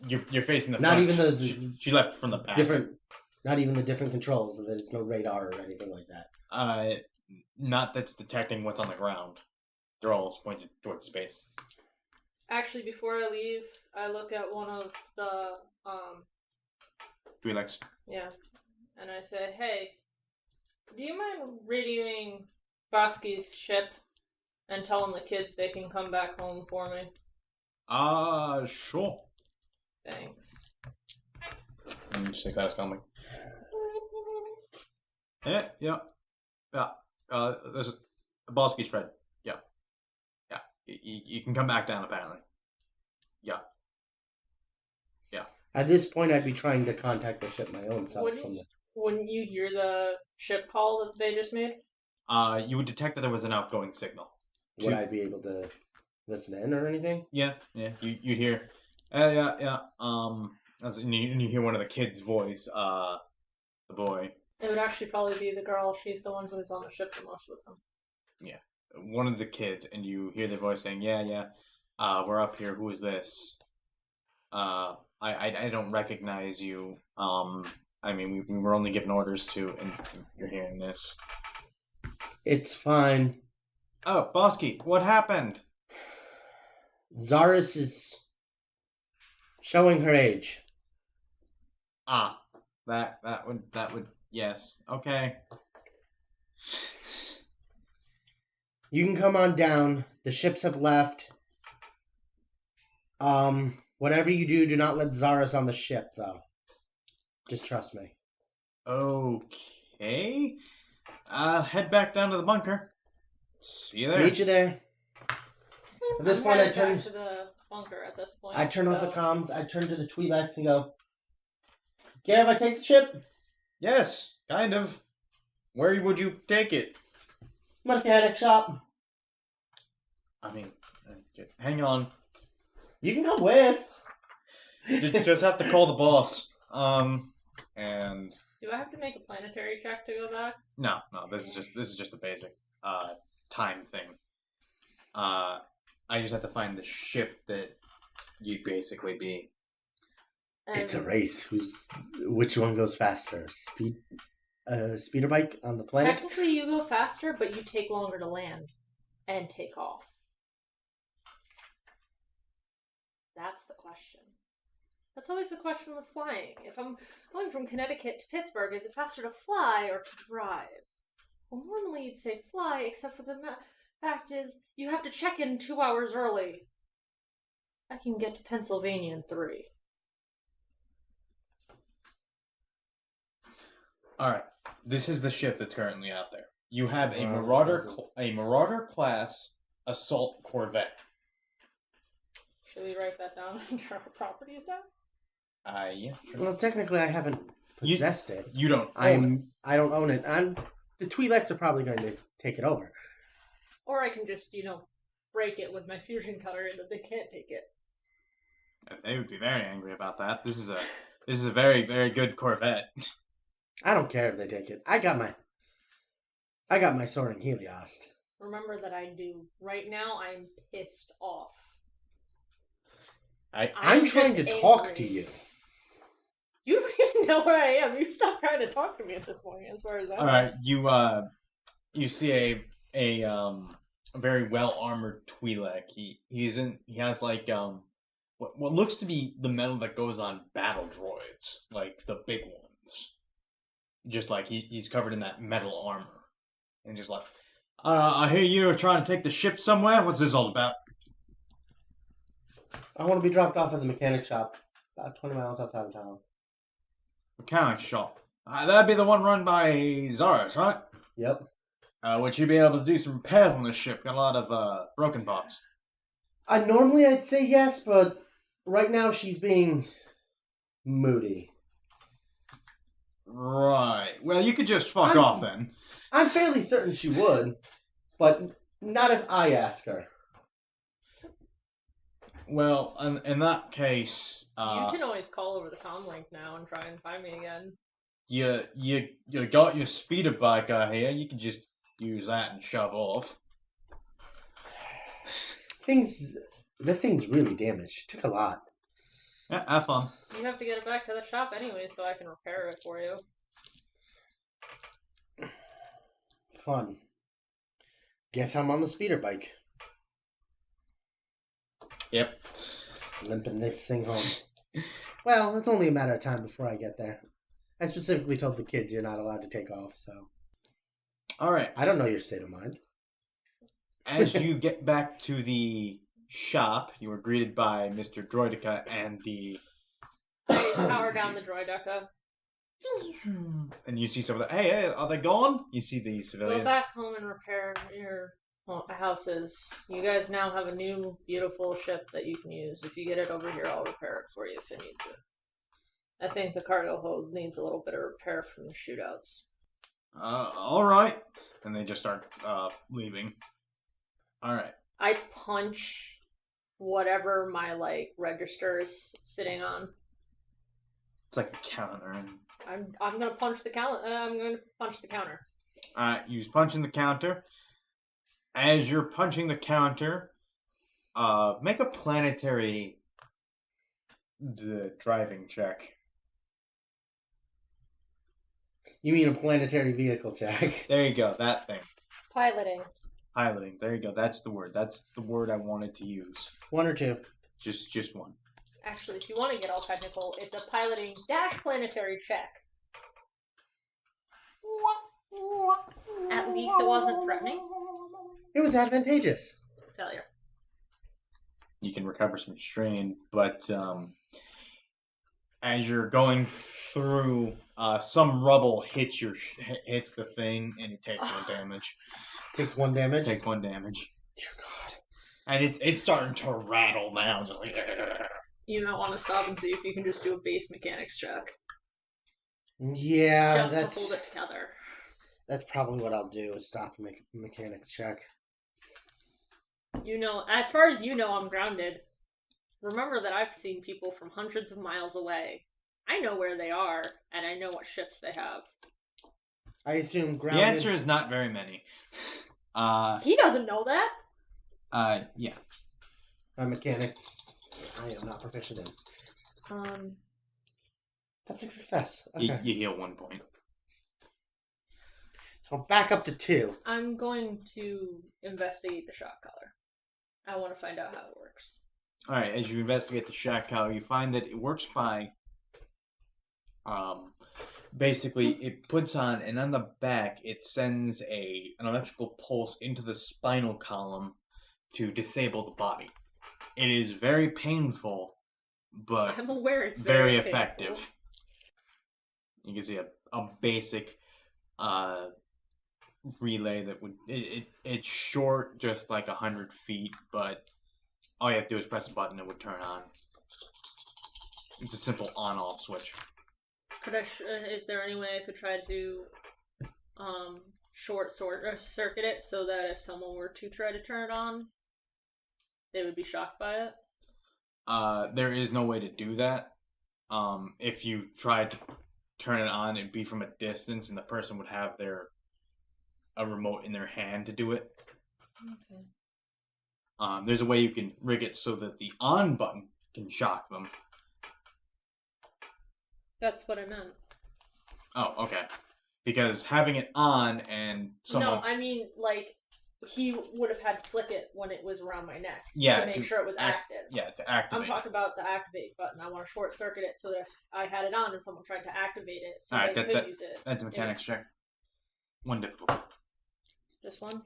you're facing the Not front. even the she left from the back. Not even the different controls, so that it's no radar or anything like that. Not that's detecting what's on the ground. They're all pointed towards space. Actually, before I leave, I look at one of the, Twi'leks. yeah, and I say, hey, do you mind radioing Bostkey's ship and telling the kids they can come back home for me? Sure. Thanks. And she takes out his comic. Yeah. There's a Bostkey's friend. Yeah. You can come back down, apparently. Yeah. At this point, I'd be trying to contact the ship my own self Wouldn't you hear the ship call that they just made? You would detect that there was an outgoing signal. Would I be able to listen in or anything? Yeah. You'd hear, yeah. And you hear one of the kids' voice, the boy. It would actually probably be the girl. She's the one who was on the ship the most with them. Yeah. One of the kids, and you hear their voice saying, yeah, we're up here. Who is this? I don't recognize you. I mean, we were only given orders to, and you're hearing this. It's fine. Oh, Bostkey, what happened? Zaris is showing her age. That would, yes. Okay. You can come on down. The ships have left. Whatever you do, do not let Zaris on the ship, though. Just trust me. Okay. Head back down to the bunker. See you there. Meet you there. At this point, I turn back to the bunker. At this point, I turn off the comms. I turn to the Twi'leks and go, "Care if I take the ship?" Yes, kind of. Where would you take it? Mechanic shop. I mean, hang on. You can come with. You just have to call the boss. And do I have to make a planetary check to go back? no, this is just a basic time thing. I just have to find the ship that you'd basically be. It's a race. Which one goes faster? Speeder bike on the planet? Technically, you go faster, but you take longer to land and take off. That's the question. That's always the question with flying. If I'm going from Connecticut to Pittsburgh, is it faster to fly or to drive? Well, normally you'd say fly, except for the fact is you have to check in 2 hours early. I can get to Pennsylvania in 3. All right, this is the ship that's currently out there. You have a Marauder class assault corvette. Should we write that down under our properties now? Yeah. Sure. Well, technically, I haven't possessed it. You don't. I don't own it. And the Twi'leks are probably going to take it over. Or I can just, break it with my fusion cutter and they can't take it. They would be very angry about that. This is a very, very good corvette. I don't care if they take it. I got my soaring Helios. Remember that I do. Right now, I'm pissed off. I'm trying to talk to you. You don't even know where I am. You stop trying to talk to me at this point, as far as I know. All right, you see a very well armored Twi'lek. He has like what looks to be the metal that goes on battle droids, like the big ones. Just like he's covered in that metal armor, and just like, I hear you're trying to take the ship somewhere. What's this all about? I want to be dropped off at the mechanic shop, about 20 miles outside of town. Mechanic shop. That'd be the one run by Zaris, right? Yep. Would you be able to do some repairs on this ship? Got a lot of broken parts. Normally I'd say yes, but right now she's being moody. Right. Well, you could just fuck off then. I'm fairly certain she would, but not if I ask her. Well, in that case, you can always call over the comm link now and try and find me again. You got your speeder bike out here. You can just use that and shove off. That thing's really damaged. Took a lot. Yeah, have fun. You have to get it back to the shop anyway, so I can repair it for you. Fun. Guess I'm on the speeder bike. Yep. Limping this thing home. Well, it's only a matter of time before I get there. I specifically told the kids you're not allowed to take off, so. Alright. I don't know your state of mind. As you get back to the shop, you are greeted by Mr. Droidica and the... Power down the Droidica. And you see some of the... Hey, are they gone? You see the civilians. Go back home and repair your houses. You guys now have a new, beautiful ship that you can use. If you get it over here, I'll repair it for you if it needs it. I think the cargo hold needs a little bit of repair from the shootouts. Alright. And they just start leaving. Alright. I punch whatever my, register is sitting on. It's like a counter. And... I'm gonna punch the counter. Alright, you just punch in the counter. As you're punching the counter, make a planetary driving check. You mean a planetary vehicle check? There you go, that thing. Piloting. Piloting, there you go, that's the word. That's the word I wanted to use. One or two? Just one. Actually, if you want to get all technical, it's a piloting - planetary check. At least it wasn't threatening. It was advantageous. Failure. You can recover some strain, but as you're going through, some rubble hits hits the thing, and it takes 1 damage. Takes 1 damage? Takes 1 damage. Dear God. And it's starting to rattle now, just like... You might want to stop and see if you can just do a base mechanics check. Yeah, just that's... to hold it together. That's probably what I'll do, is stop and make a mechanics check. You know, as far as you know, I'm grounded. Remember that I've seen people from hundreds of miles away. I know where they are, and I know what ships they have. I assume grounded... The answer is not very many. He doesn't know that. Yeah. Mechanics, I am not proficient in. That's a success. Okay. You heal 1 point. So I'm back up to 2. I'm going to investigate the shock collar. I want to find out how it works. Alright, as you investigate the shock collar, you find that it works by... basically, it puts on, and on the back, it sends an electrical pulse into the spinal column to disable the body. It is very painful, but I'm aware it's very painful. effective. You can see a basic relay that would... It's short, just like 100 feet, but all you have to do is press a button, it would turn on. It's a simple on-off switch. Is there any way I could try to circuit it so that if someone were to try to turn it on, they would be shocked by it? There is no way to do that. If you tried to turn it on, it'd be from a distance, and the person would have a remote in their hand to do it. Okay. There's a way you can rig it so that the on button can shock them. That's what I meant. Oh, okay. Because having it on and someone... No, I mean, like, he would have had to flick it when it was around my neck. Yeah, to make sure it was active. Yeah, to activate. I'm talking about the activate button. I want to short circuit it so that if I had it on and someone tried to activate it, so Alright, they could use it. That's a mechanics check. 1 difficulty. Just one?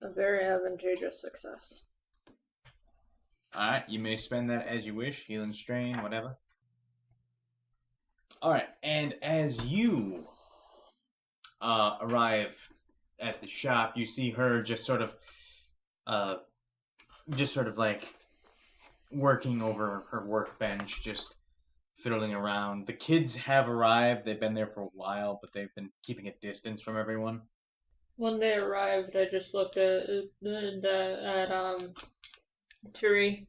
A very advantageous success. Alright, you may spend that as you wish. Healing strain, whatever. Alright, and as you arrive at the shop, you see her just sort of like working over her workbench, just fiddling around. The kids have arrived. They've been there for a while, but they've been keeping a distance from everyone. When they arrived, I just looked at Turi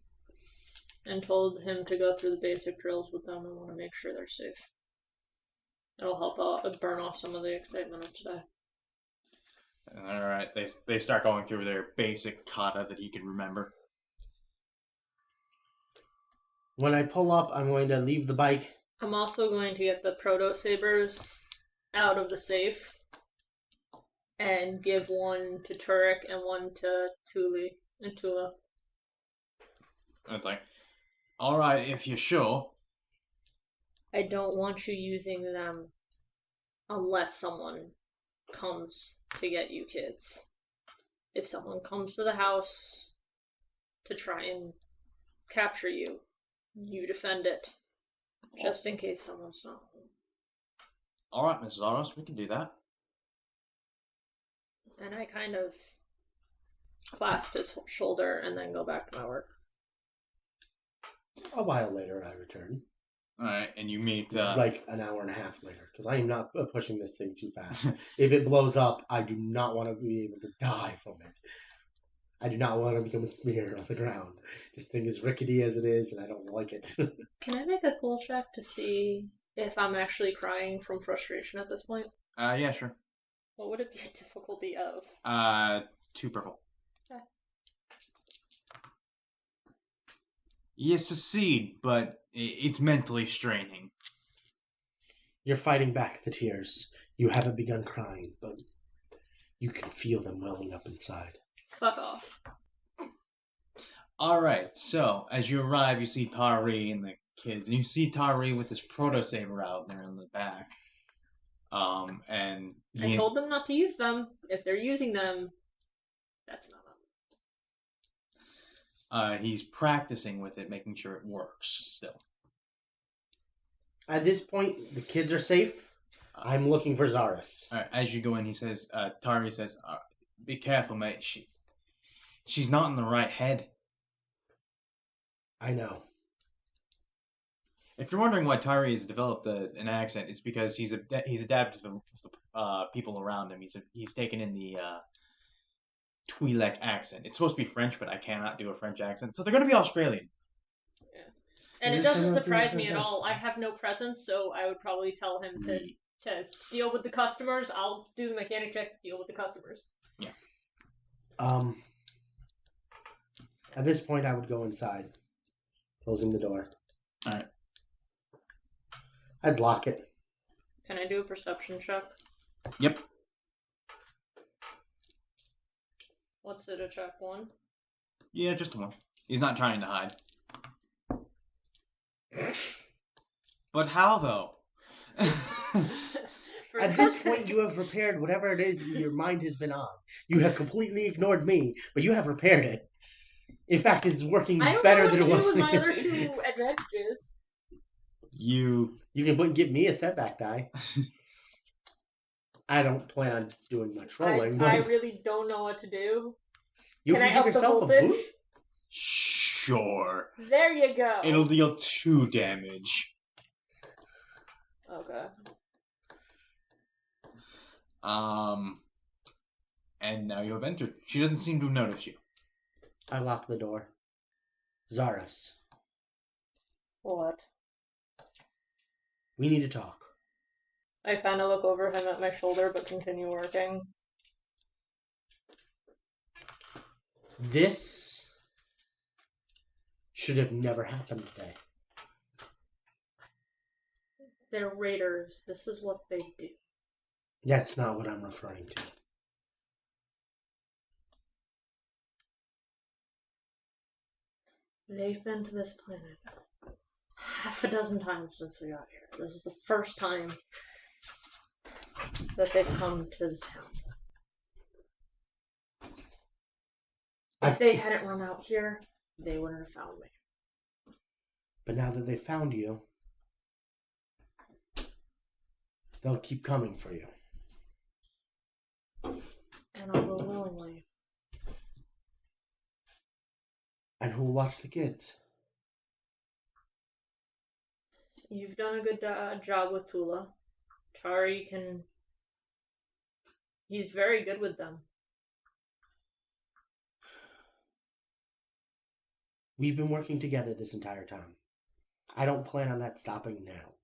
and told him to go through the basic drills with them. I want to make sure they're safe. It'll help burn off some of the excitement of today. Alright, they start going through their basic kata that he can remember. When I pull up, I'm going to leave the bike. I'm also going to get the proto sabers out of the safe and give one to Turek and one to Tula. It's like, alright, if you're sure. I don't want you using them unless someone comes to get you kids. If someone comes to the house to try and capture you, you defend it. Just in case someone's not home. Alright, Mrs. Aros, we can do that. And I kind of clasp his shoulder and then go back to my work. A while later, I return. Alright, and you meet... like an hour and a half later, because I am not pushing this thing too fast. If it blows up, I do not want to be able to die from it. I do not want to become a smear on the ground. This thing is rickety as it is, and I don't like it. Can I make a cool check to see if I'm actually crying from frustration at this point? Yeah, sure. What would it be a difficulty of? 2 purple. Okay. You succeed, but it's mentally straining. You're fighting back the tears. You haven't begun crying, but you can feel them welling up inside. Fuck off. Alright, so, as you arrive, you see Tari and the kids, and you see Tari with this proto saber out there in the back. And I told them not to use them. If they're using them, that's not them. He's practicing with it, making sure it works still. At this point, the kids are safe. I'm looking for Zaris. All right, as you go in, he says, Tari says, "Be careful, mate. She's not in the right head." I know. If you're wondering why Tyree has developed an accent, it's because he's adapted to the people around him. He's taken in the Twi'lek accent. It's supposed to be French, but I cannot do a French accent, so they're going to be Australian. Yeah. And it doesn't surprise me at all. I have no presence, so I would probably tell him to deal with the customers. I'll do the mechanic checks, deal with the customers. Yeah. At this point, I would go inside, closing the door. All right. I'd lock it. Can I do a perception check? Yep. What's it, a check 1? Yeah, just one. He's not trying to hide. But how, though? At this point, you have repaired whatever it is your mind has been on. You have completely ignored me, but you have repaired it. In fact, it's working better than it was. I don't know what to do with my other 2 advantages. You can give me a setback die. I don't plan on doing much rolling. I really don't know what to do. You can I give up yourself the voltage? a boot? Sure. There you go. It'll deal 2 damage. Okay. And now you have entered. She doesn't seem to have noticed you. I lock the door. Zaris. What? We need to talk. I kind of look over him at my shoulder, but continue working. This should have never happened today. They're raiders. This is what they do. That's not what I'm referring to. They've been to this planet half a dozen times since we got here. This is the first time that they've come to the town. If they hadn't run out here, they wouldn't have found me. But now that they found you, they'll keep coming for you. And I'll go willingly. And who'll watch the kids? You've done a good job with Tula. Tari can... He's very good with them. We've been working together this entire time. I don't plan on that stopping now.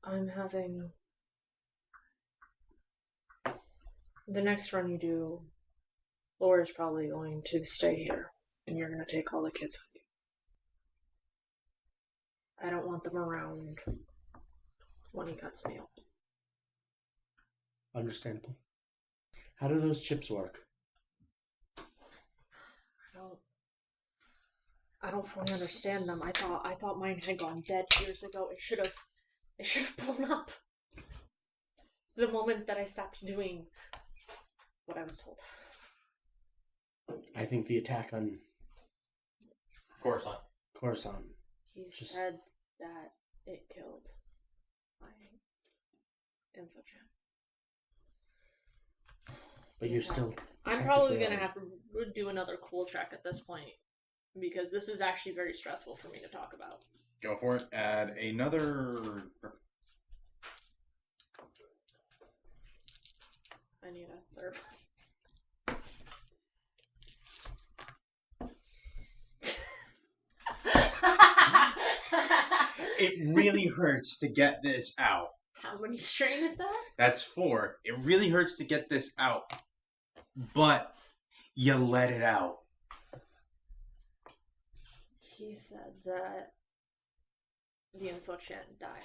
I'm having... The next run you do, Laura's probably going to stay here, and you're going to take all the kids with you. I don't want them around when he cuts me open. Understandable. How do those chips work? I don't fully understand them. I thought mine had gone dead years ago. It should have blown up. The moment that I stopped doing what I was told. I think the attack on Coruscant. He said that it killed my info-chat. But you're still... I'm probably going to have to do another cool check at this point, because this is actually very stressful for me to talk about. Go for it. Add another... I need a third one. It really hurts to get this out. How many strain is that? That's 4. It really hurts to get this out. But you let it out. He said that the info-chat died.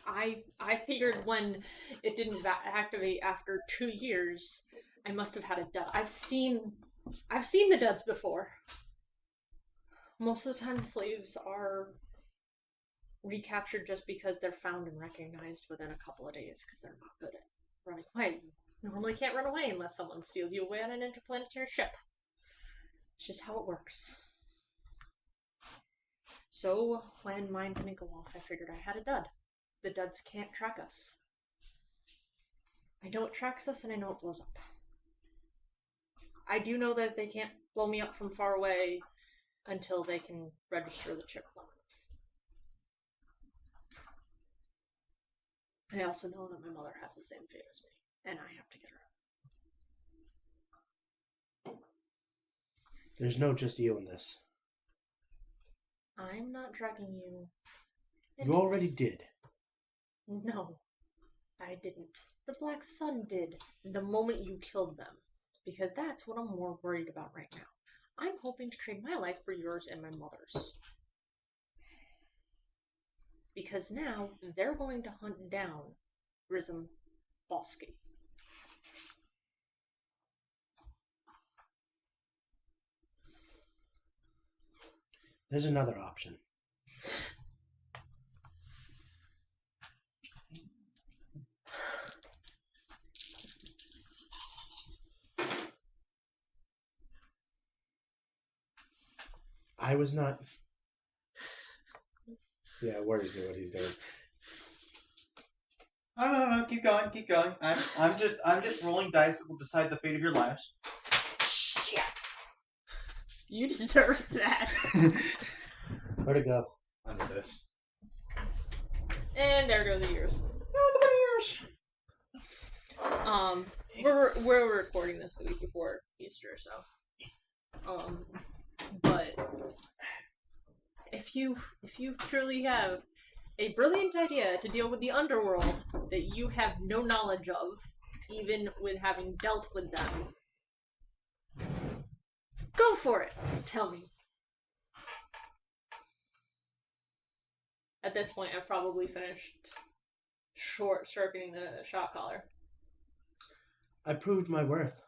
I figured when it didn't activate after 2 years, I must have had a dud. I've seen the duds before. Most of the time, the slaves are recaptured just because they're found and recognized within a couple of days because they're not good at running away. You normally can't run away unless someone steals you away on an interplanetary ship. It's just how it works. So, when mine didn't go off, I figured I had a dud. The duds can't track us. I know it tracks us, and I know it blows up. I do know that they can't blow me up from far away until they can register the chip long enough. I also know that my mother has the same fate as me, and I have to get her out. There's no just you in this. I'm not dragging you. You already did. No, I didn't. The Black Sun did the moment you killed them. Because that's what I'm more worried about right now. I'm hoping to trade my life for yours and my mother's. Because now they're going to hunt down Grism Bostkey. There's another option. I was not... Yeah, Warriors knew what he's doing. No. Keep going. I'm just rolling dice that will decide the fate of your lives. Shit! You deserve that. Where'd it go? Under this. And there go the years. No, the years. We're recording this the week before Easter, so. But if you truly have a brilliant idea to deal with the underworld that you have no knowledge of, even with having dealt with them, go for it. Tell me. At this point, I've probably finished sharpening the shot collar. I proved my worth.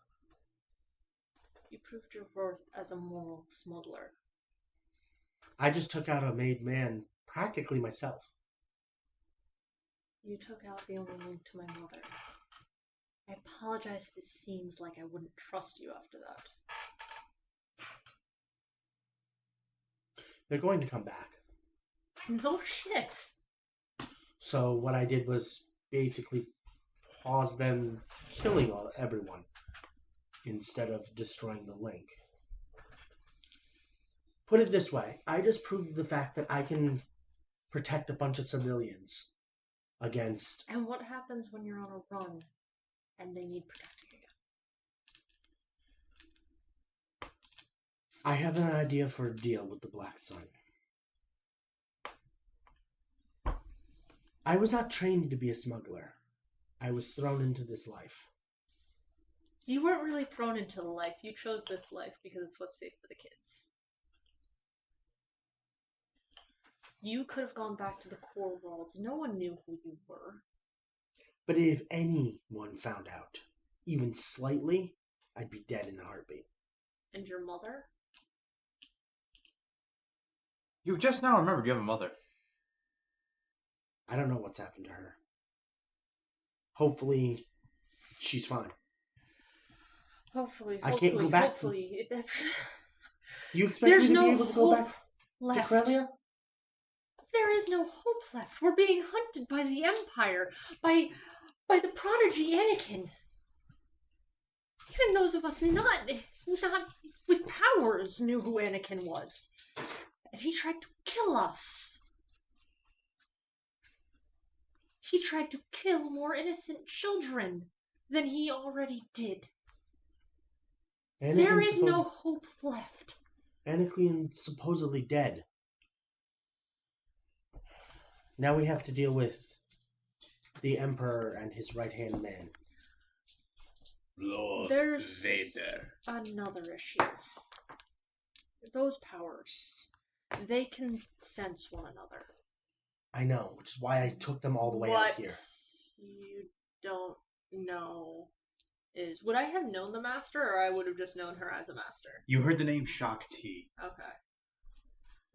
You proved your worth as a moral smuggler. I just took out a made man practically myself. You took out the only link to my mother. I apologize if it seems like I wouldn't trust you after that. They're going to come back. No shit. So what I did was basically pause them killing everyone instead of destroying the link. Put it this way, I just proved the fact that I can protect a bunch of civilians against... And what happens when you're on a run and they need protecting again? I have an idea for a deal with the Black Sun. I was not trained to be a smuggler. I was thrown into this life. You weren't really thrown into the life. You chose this life because it's what's safe for the kids. You could have gone back to the core worlds. No one knew who you were. But if anyone found out, even slightly, I'd be dead in a heartbeat. And your mother? You just now remembered you have a mother. I don't know what's happened to her. Hopefully, she's fine. Hopefully, I can't go back. Hopefully. You expect me to be able to go back left. to Corellia? There is no hope left. We're being hunted by the Empire, by the prodigy Anakin. Even those of us not with powers knew who Anakin was. And he tried to kill us. He tried to kill more innocent children than he already did. There is no hope left. Anakin's supposedly dead. Now we have to deal with the Emperor and his right-hand man. Lord There's Vader. Another issue. Those powers, they can sense one another. I know, which is why I took them all the way What out here. you don't know is, would I have known the Master, or I would have just known her as a Master? You heard the name Shakti. Okay.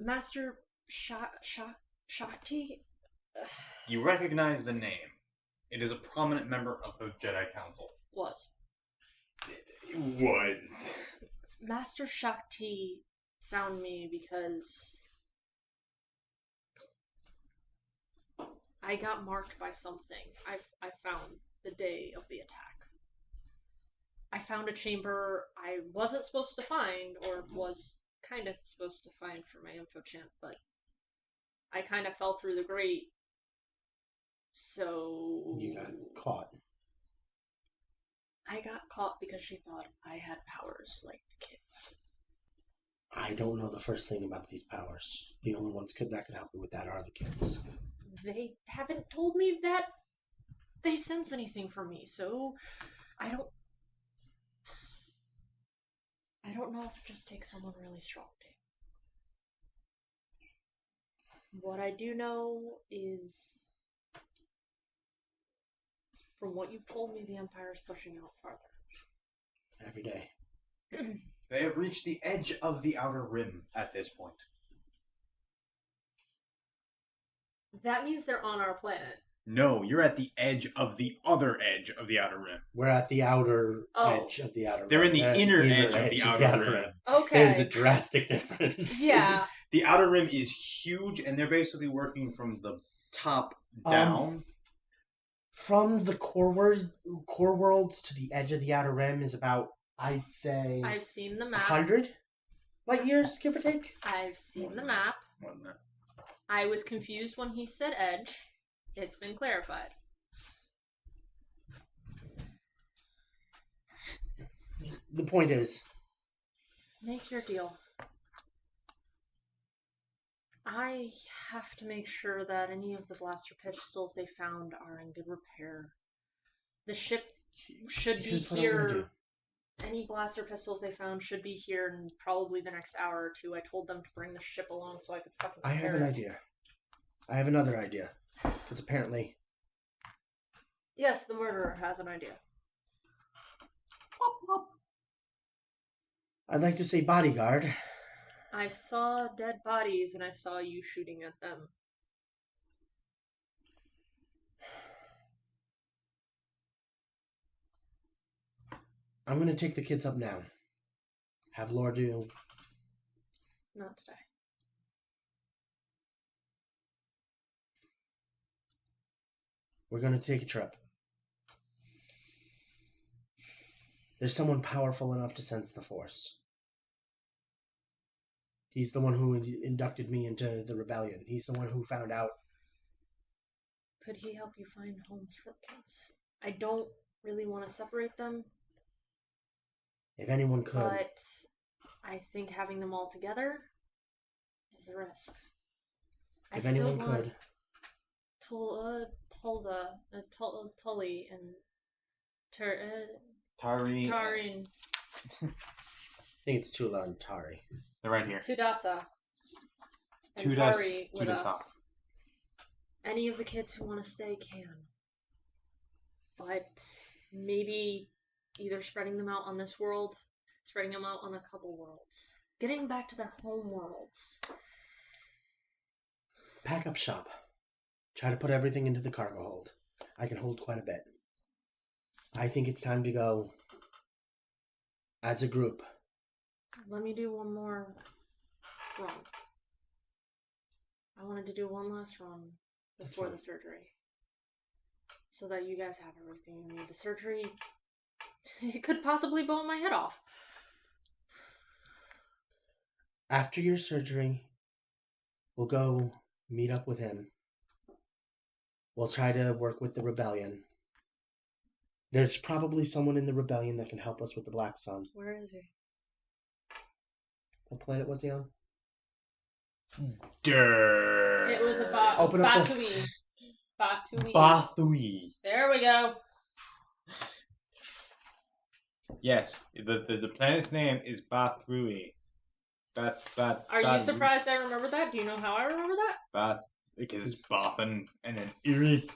Master Shakti? You recognize the name. It is a prominent member of the Jedi Council. Was. It was. Master Shakti found me because I got marked by something I found the day of the attack. I found a chamber I wasn't supposed to find, or was kind of supposed to find for my info champ, but I kind of fell through the grate. So You got caught. I got caught because she thought I had powers like the kids. I don't know the first thing about these powers. The only ones that could help me with that are the kids. They haven't told me that they sense anything from me, so I don't know if it just takes someone really strong to. What I do know is, from what you've told me, the Empire is pushing out farther. Every day. They have reached the edge of the Outer Rim at this point. That means they're on our planet. No, you're at the edge of the other edge of the Outer Rim. We're at the outer edge of the outer rim. They're in the inner edge of the Outer Rim. Okay. There's a drastic difference. Yeah. The Outer Rim is huge, and they're basically working from the top down. From the core worlds to the edge of the outer rim is about, I'd say, I've seen the map. 100 light years, give or take. I've seen the map. More than that. I was confused when he said edge. It's been clarified. The point is, Make your deal. I have to make sure that any of the blaster pistols they found are in good repair. The ship should be here's what I'm gonna do. here. Any blaster pistols they found should be here in probably the next hour or two. I told them to bring the ship along so I could fucking I have an idea. I have another idea. Because apparently... Yes, the murderer has an idea. I'd like to say bodyguard. I saw dead bodies and I saw you shooting at them. I'm going to take the kids up now. Have Laura do... Not today. We're going to take a trip. There's someone powerful enough to sense the Force. He's the one who inducted me into the rebellion. He's the one who found out. Could he help you find homes for the kids? I don't really want to separate them. If anyone could. But I think having them all together is a risk. If anyone could. Tully and Tari. Tarin. I think it's Tula and Tari. They're right here. Tudasa. And Tudas- Tari with Tudasa. us. Any of the kids who want to stay can. But maybe either spreading them out on this world, spreading them out on a couple worlds. Getting back to their home worlds. Pack up shop. Try to put everything into the cargo hold. I can hold quite a bit. I think it's time to go as a group. Let me do one more run. I wanted to do one last run before the surgery. So that you guys have everything you need. The surgery, it could possibly blow my head off. After your surgery, we'll go meet up with him. We'll try to work with the rebellion. There's probably someone in the rebellion that can help us with the Black Sun. Where is he? What planet was he on? Durr. It was Open up Batui. Batui. Bathui. There we go. Yes, the planet's name is Bathui. Are you surprised I remember that? Do you know how I remember that? Bath, because it's Bothan and then Erie.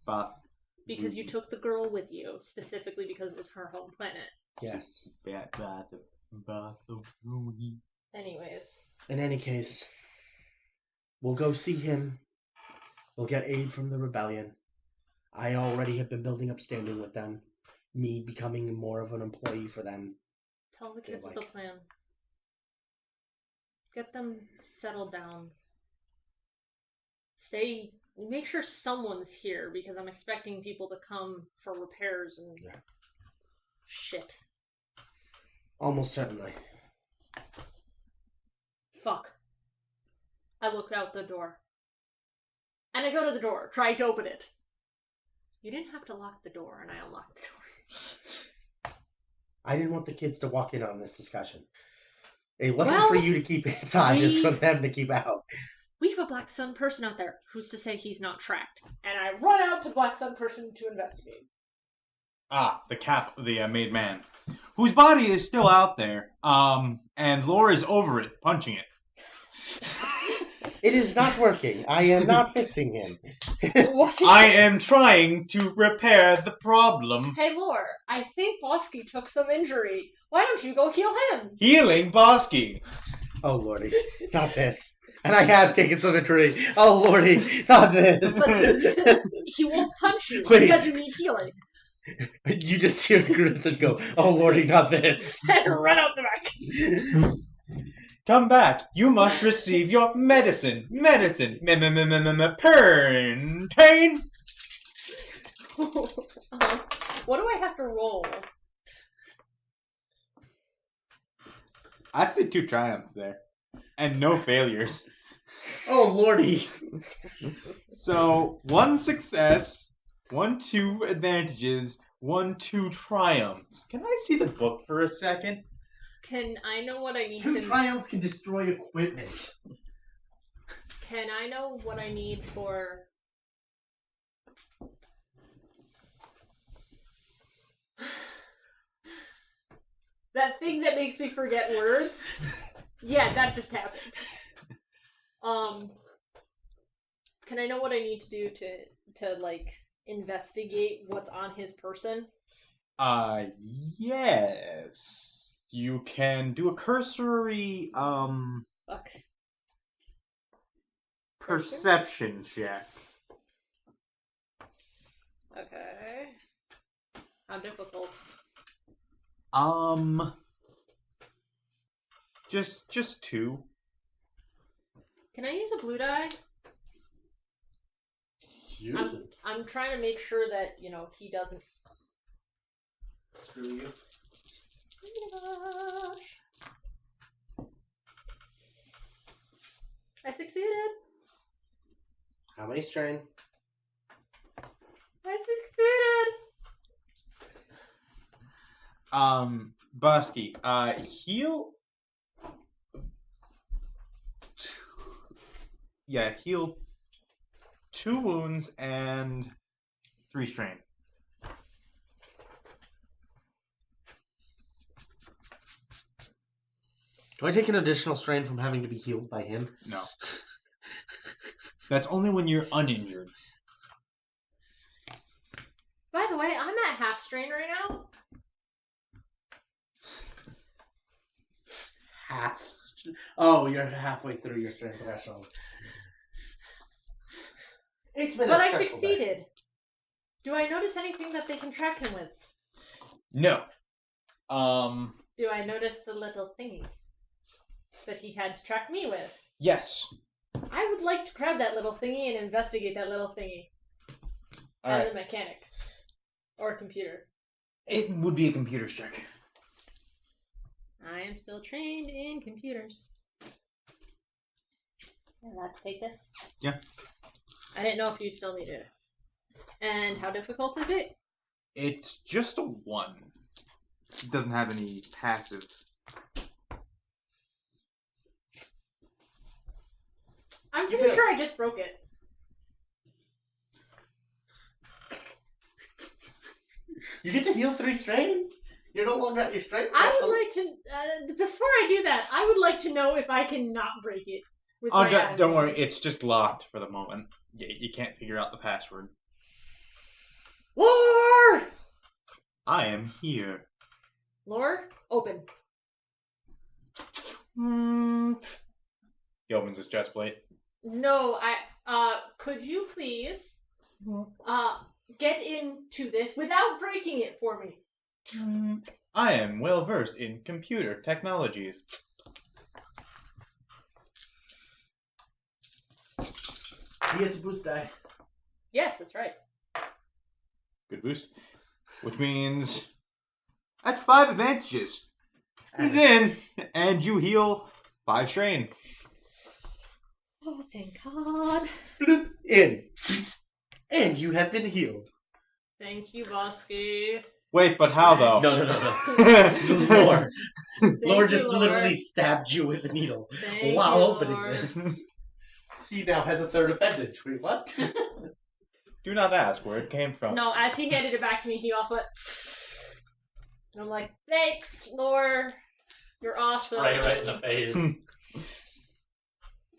Bath. Because you took the girl with you, specifically because it was her home planet. Yes. Bathui. Anyways. In any case, we'll go see him. We'll get aid from the rebellion. I already have been building up standing with them. Me becoming more of an employee for them. Tell the kids the plan. Get them settled down. Make sure someone's here, because I'm expecting people to come for repairs and shit. Almost certainly. Fuck. I look out the door. And I go to the door, trying to open it. You didn't have to lock the door, and I unlocked the door. I didn't want the kids to walk in on this discussion. It wasn't for you to keep inside, it's for them to keep out. We have a Black Sun person out there. Who's to say he's not tracked? And I run out to Black Sun person to investigate. The made man, whose body is still out there. And Laura's over it, punching it. It is not working. I am not fixing him. I am trying to repair the problem. Hey, Lore, I think Bostkey took some injury. Why don't you go heal him? Healing Bostkey. Oh, Lordy. Not this. And I have taken some injury. Oh, Lordy. Not this. He won't punch you Wait. because you need healing. You just hear Grissom go, oh, Lordy, not this. And run out the back. Come back. You must receive your medicine. Medicine. Pain. What do I have to roll? I see 2 triumphs there. And no failures. Oh, Lordy. So, 1 success, 2 advantages, 2 triumphs. Can I see the book for a second? Can I know what I need 2 to... triumphs can destroy equipment. Can I know what I need for... That thing that makes me forget words? Yeah, that just happened. Can I know what I need to do to like, investigate what's on his person? Yes. You can do a cursory, Fuck. perception check. Okay. How difficult? Just 2. Can I use a blue die? I'm trying to make sure that, he doesn't... Screw you. I succeeded! How many strain? I succeeded! Bostkey, heal... Yeah, heal 2 wounds and 3 strain. Do I take an additional strain from having to be healed by him? No. That's only when you're uninjured. By the way, I'm at half strain right now. Oh, you're halfway through your strain professional. It's been But a I stressful succeeded. day. Do I notice anything that they can track him with? No. Do I notice the little thingy that he had to track me with? Yes. I would like to grab that little thingy and investigate that little thingy. As a mechanic. Or a computer. It would be a computer's check. I am still trained in computers. Am I allowed to take this? Yeah. I didn't know if you still needed it. And how difficult is it? It's just a 1. It doesn't have any passive. I'm pretty sure I just broke it. You get to heal 3 strain? You're no longer at your strength. I would like to, before I do that, I would like to know if I can not break it. With my Don't worry, it's just locked for the moment. You can't figure out the password. Lore! I am here. Lore, open. He opens his chest plate. No, could you please, get into this without breaking it for me? I am well versed in computer technologies. He gets a boost die. Yes, that's right. Good boost. Which means that's 5 advantages. He's in, and you heal 5 strain. Oh, thank God. Bloop, in. And you have been healed. Thank you, Bostkey. Wait, but how though? No. Lore. Lore just literally stabbed you with a needle while opening this. He now has a third appendage. Wait, what? Do not ask where it came from. No, as he handed it back to me, he also went... And I'm like, thanks, Lore. You're awesome. Spray right in the face.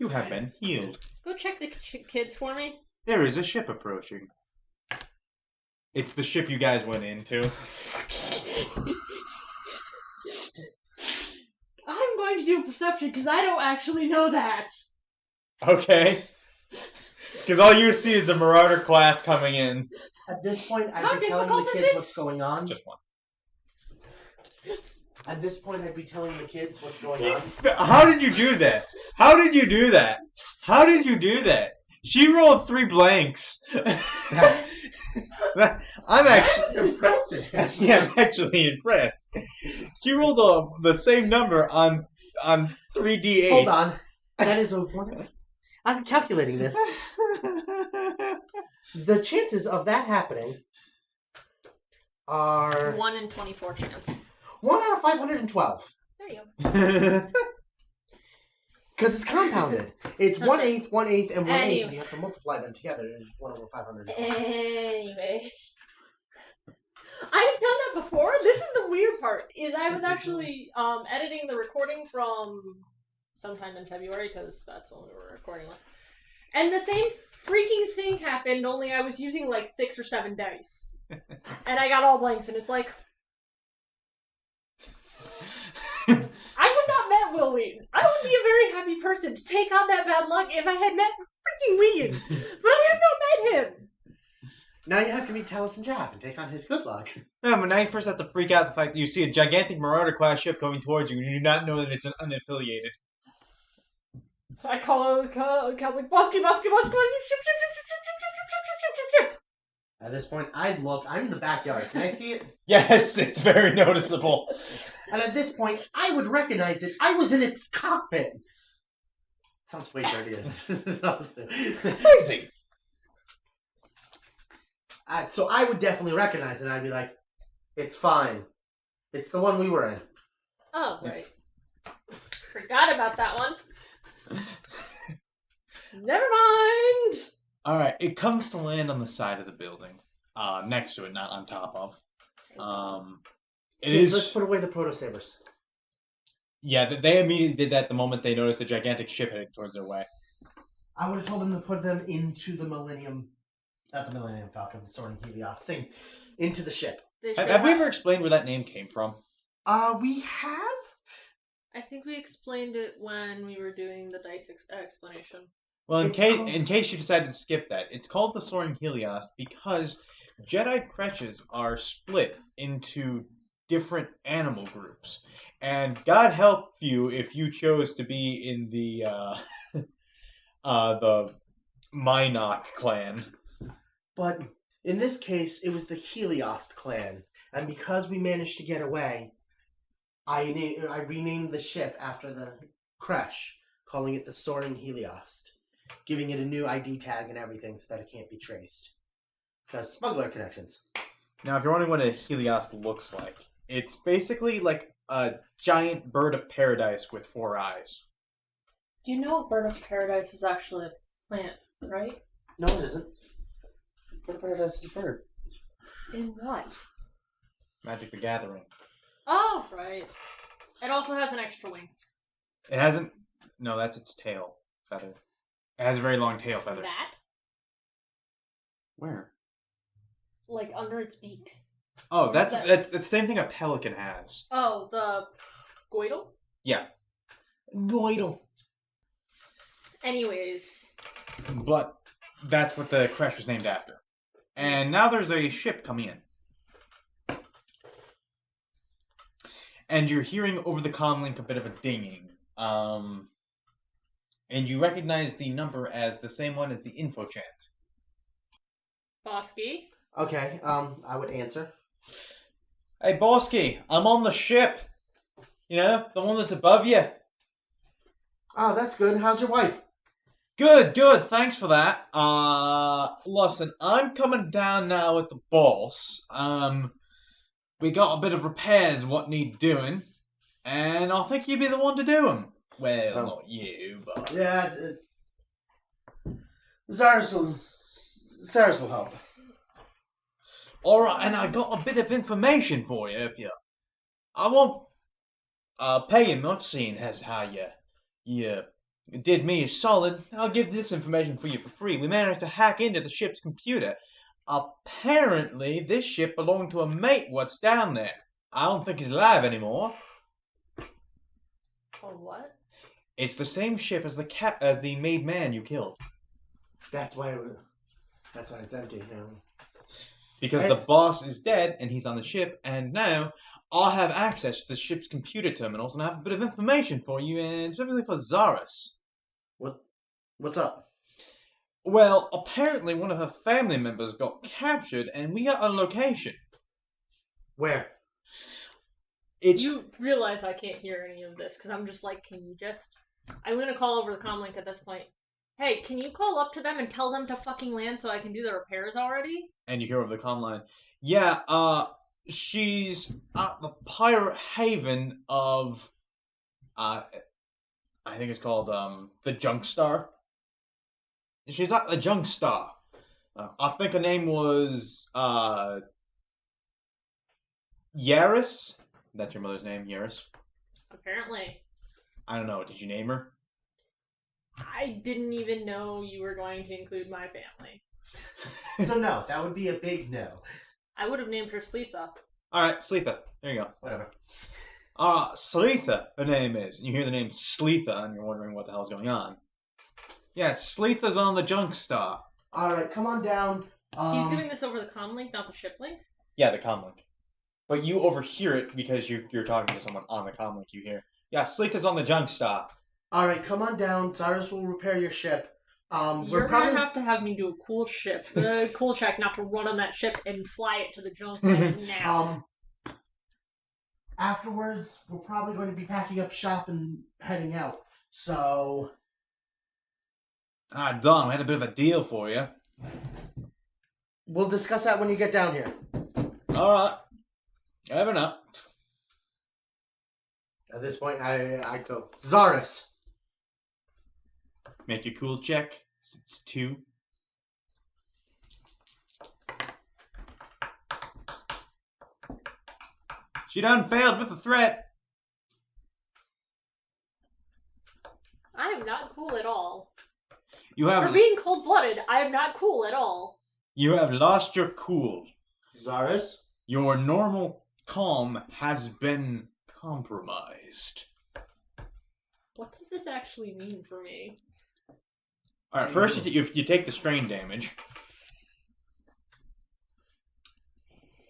You have been healed. Go check the kids for me. There is a ship approaching. It's the ship you guys went into. I'm going to do a perception because I don't actually know that. Okay. Because all you see is a Marauder class coming in. At this point, How I'd be telling difficult the is kids it? what's going on. Just one. At this point, I'd be telling the kids what's going on. How did you do that? How did you do that? How did you do that? She rolled 3 blanks. I'm actually That's impressive. Yeah, I'm actually impressed. She rolled the same number on 3d8s. Hold on. That is a one. I'm calculating this. The chances of that happening are 1 in 24 chance. 1 out of 512. There you go. Because it's compounded. It's 1/8, 1/8, and 1/8. And Anyways. you have to multiply them together. It's 1 over 500. Anyway. I've done that before. This is the weird part. Is I was actually editing the recording from sometime in February, because that's when we were recording with. And the same freaking thing happened, only I was using like 6 or 7 dice. And I got all blanks, and it's like... I have not met Will Wheaton. I would be a very happy person to take on that bad luck if I had met freaking Wheaton. But I have not met him. Now you have to meet Taliesin Jab and take on his good luck. No, but now you first have to freak out the fact that you see a gigantic Marauder class ship coming towards you and you do not know that it's an unaffiliated. I call it Bostkey, Bostkey, ship. At this point, I look. I'm in the backyard. Can I see it? Yes, it's very noticeable. And at this point, I would recognize it. I was in its cockpit. Sounds way dirtier. Crazy. So I would definitely recognize it. I'd be like, it's fine. It's the one we were in. Oh, right. Forgot about that one. Never mind. Alright, it comes to land on the side of the building. Next to it, not on top of. It Kids, is... let's put away the proto-sabers. Yeah, they immediately did that the moment they noticed a gigantic ship heading towards their way. I would have told them to put them into the Millennium... Not the Millennium Falcon, the Soaring Helios thing. Into the ship. Have we ever explained where that name came from? We have? I think we explained it when we were doing the dice explanation. Well, in It's case you decided to skip that, it's called the Soaring Helios because Jedi creches are split into different animal groups, and God help you if you chose to be in the Minot clan. But in this case, it was the Helios clan, and because we managed to get away, I renamed the ship after the creche, calling it the Soaring Helios, giving it a new ID tag and everything so that it can't be traced. Because smuggler connections. Now, if you're wondering what a Helios looks like, it's basically like a giant bird of paradise with 4 eyes. You know Bird of Paradise is actually a plant, right? No, it isn't. Bird of Paradise is a bird. In what? Magic the Gathering. Oh, right. It also has an extra wing. It hasn't... No, that's its tail feather. It has a very long tail feather. That? Where? Like under its beak. Oh, that's that? the same thing a pelican has. Oh, the goidle? Yeah. Goidle. Anyways. But that's what the crash was named after. And now there's a ship coming in. And you're hearing over the comlink a bit of a dinging. And you recognize the number as the same one as the info chant. Bostkey. Okay, I would answer. Hey, Bostkey, I'm on the ship. You know, the one that's above you. Oh, that's good. How's your wife? Good, good. Thanks for that. Listen, I'm coming down now with the boss. We got a bit of repairs what need doing, and I think you'd be the one to do them. Well, not you, but... Yeah, Zaris will help. Alright, and I got a bit of information for you, if you... I won't pay you much, seeing as how you did me a solid. I'll give this information for you for free. We managed to hack into the ship's computer. Apparently, this ship belonged to a mate what's down there. I don't think he's alive anymore. Oh, what? It's the same ship as the made man you killed. That's why it's empty now. Because the boss is dead and he's on the ship, and now I'll have access to the ship's computer terminals and I have a bit of information for you, and specifically for Zaris. What's up? Well, apparently one of her family members got captured, and we got a location. Where? You realize I can't hear any of this, because I'm just like, can you just... I'm going to call over the comlink at this point. Hey, can you call up to them and tell them to fucking land so I can do the repairs already? And you hear over the comm line, yeah, she's at the pirate haven of, I think it's called, the Junk Star. She's at the Junk Star. I think her name was, Yaris? That's your mother's name, Yaris? Apparently. I don't know, did you name her? I didn't even know you were going to include my family. So no, that would be a big no. I would have named her Sluissi. Alright, Sleetha. There you go. Whatever. Sleetha, her name is. And you hear the name Sleetha, and you're wondering what the hell's going on. Yeah, Sleetha's on the Junk Star. Alright, come on down. He's doing this over the comlink, not the ship link? Yeah, the comlink. But you overhear it because you're talking to someone on the comlink, you hear. Yeah, Sleetha's on the Junk Star. Alright, come on down. Zaris will repair your ship. You're gonna have to have me do a cool check not to run on that ship and fly it to the junk planet now. Afterwards, we're probably going to be packing up shop and heading out. So... Don, we had a bit of a deal for you. We'll discuss that when you get down here. Alright. Ever enough. At this point, I go, Zaris! Make your cool check. It's 2. She done failed with the threat. I am not cool at all. For being cold-blooded, I am not cool at all. You have lost your cool. Zaris? Your normal calm has been compromised. What does this actually mean for me? Alright, first you take the strain damage.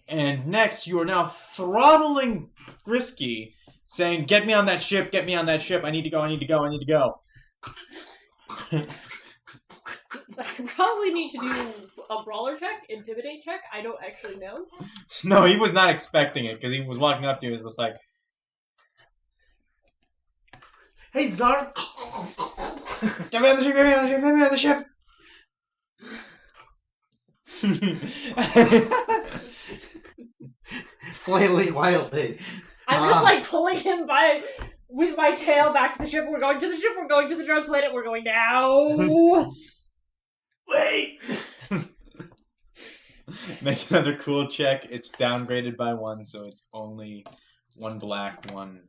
And next, you are now throttling Brisky, saying, get me on that ship, I need to go, I need to go, I need to go. I probably need to do a brawler check, intimidate check, I don't actually know. No, he was not expecting it, because he was walking up to you and was just like... Hey, Zar! Get me on the ship, get me on the ship, get me on the ship! Flailing wildly. I'm just like pulling him with my tail back to the ship. We're going to the ship, we're going to the drug planet, we're going now! Wait! Make another cool check. It's downgraded by 1, so it's only 1 black, 1...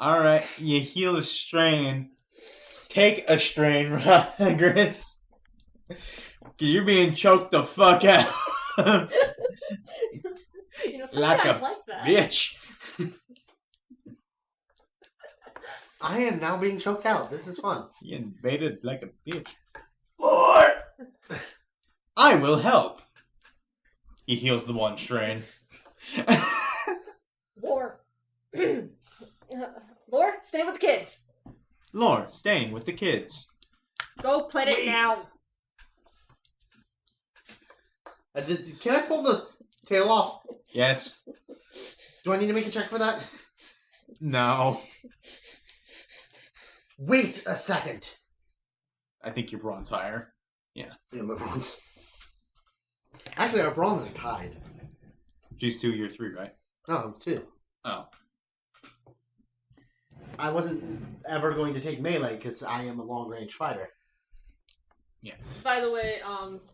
Alright, you heal a strain. Take a strain, Gris. Cause you're being choked the fuck out. You know, some Like guys a like that. Bitch. I am now being choked out. This is fun. He invaded like a bitch. Lord! I will help. He heals the one strain. Lore. Lore, stay with the kids. Lord, staying with the kids. Go put it down. Can I pull the tail off? Yes. Do I need to make a check for that? No. Wait a second. I think your bronze higher. Yeah, my bronze. Actually, our bronze are tied. She's 2, you're 3, right? No, I'm 2. Oh. I wasn't ever going to take melee because I am a long-range fighter. Yeah. By the way,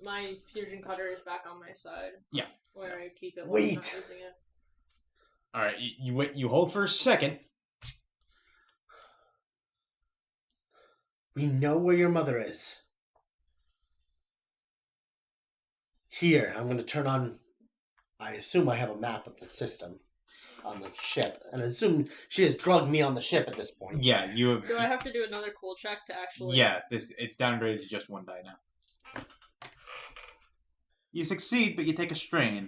my fusion cutter is back on my side. Yeah. Where I keep it when I'm not Wait. using it. Alright, you wait. You hold for a second. We know where your mother is. Here, I'm going to turn on... I assume I have a map of the system on the ship. And I assume she has drugged me on the ship at this point. Yeah, you have... Do I have to do another cool check to actually... Yeah, it's downgraded to just 1 die now. You succeed, but you take a strain.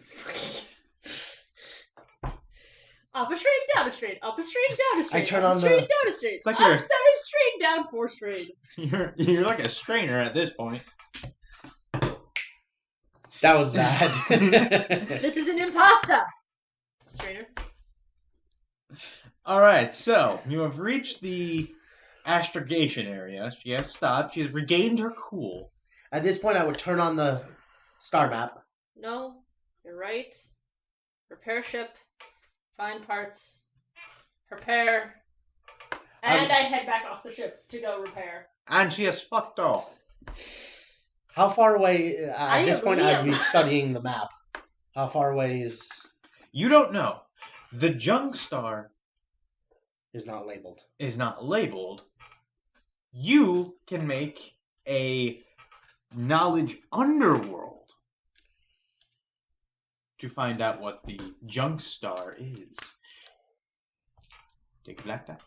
Up a strain, down a strain, up a strain, down a strain, I turn up on a strain, the- down a strain, It's like up you're- 7 strain, down 4 strain. You're like a strainer at this point. That was bad. This is an imposter. Strainer. Alright, so, you have reached the astrogation area. She has stopped. She has regained her cool. At this point, I would turn on the star map. No, you're right. Repair ship. Find parts. Prepare. And I head back off the ship to go repair. And she has fucked off. How far away... I at this point, agree. I'd be studying the map. How far away is You don't know. The junk star not labeled? is not labeled. You can make a knowledge underworld to find out what the junk star is. Take a black die.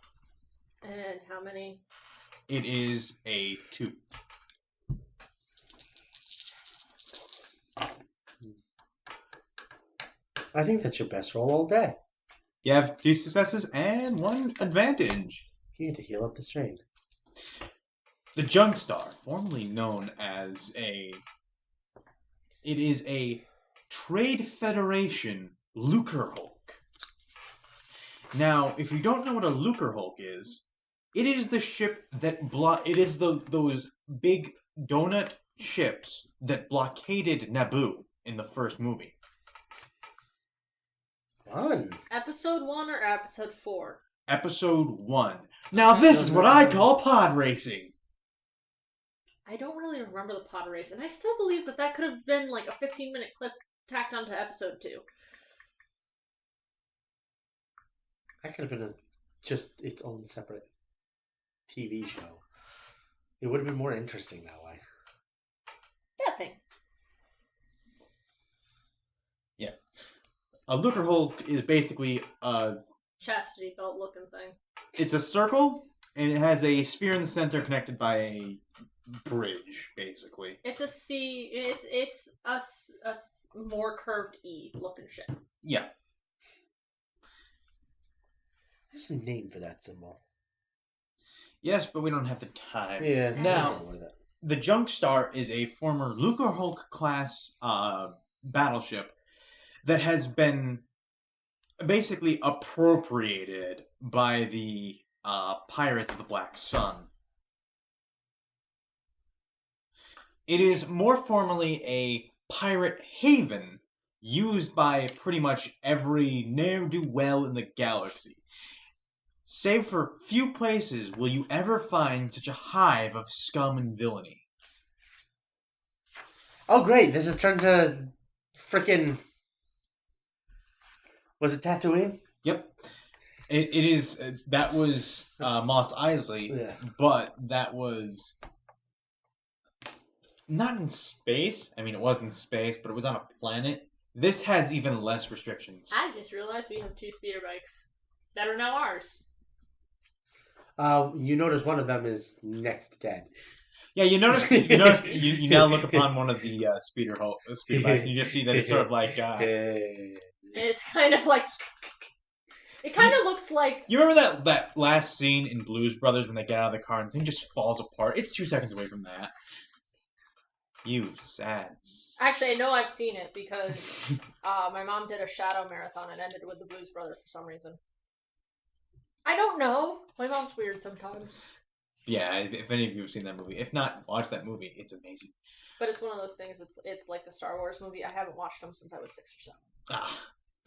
And how many? It is a 2. I think that's your best roll all day. You have 2 successes and 1 advantage. You get to heal up the strain. The junk star, formerly known as it is a Trade Federation Lucrehulk. Now, if you don't know what a Lucrehulk is, it is the ship that those big donut ships that blockaded Naboo in the first movie. Fun. Episode 1 or episode 4? Episode 1. Now this is what I call pod racing. I don't really remember the pod race, and I still believe that could have been like a 15-minute clip tacked onto episode 2. That could have been just its own separate TV show. It would have been more interesting that way. That thing. Yeah. A Lucrehulk is basically Chastity belt looking thing. it's a circle, and it has a sphere in the center connected by a bridge, basically. It's a C. It's a more curved E looking ship. Yeah. There's a name for that symbol. Yes, but we don't have the time. Yeah. Now- I don't know that. The Junk Star is a former Lucrehulk class battleship that has been basically appropriated by the Pirates of the Black Sun. It is more formally a pirate haven used by pretty much every ne'er-do-well in the galaxy. Save for few places will you ever find such a hive of scum and villainy. Oh, great. This has turned to frickin'... Was it Tatooine? Yep. It is, that was Mos Eisley, Yeah. but that was not in space. I mean, it was in space, but it was on a planet. This has even less restrictions. I just realized we have 2 speeder bikes that are now ours. You notice one of them is next dead. Yeah, you notice. You now look upon one of the speeder bikes, and you just see that it's sort of like. It's kind of like. It kind of looks like. You remember that last scene in Blues Brothers when they get out of the car and the thing just falls apart? It's 2 seconds away from that. You sad. Actually, I know I've seen it because my mom did a shadow marathon and ended with the Blues Brothers for some reason. I don't know. My mom's weird sometimes. Yeah, if any of you have seen that movie, if not, watch that movie. It's amazing. But it's one of those things. It's like the Star Wars movie. I haven't watched them since I was 6 or 7.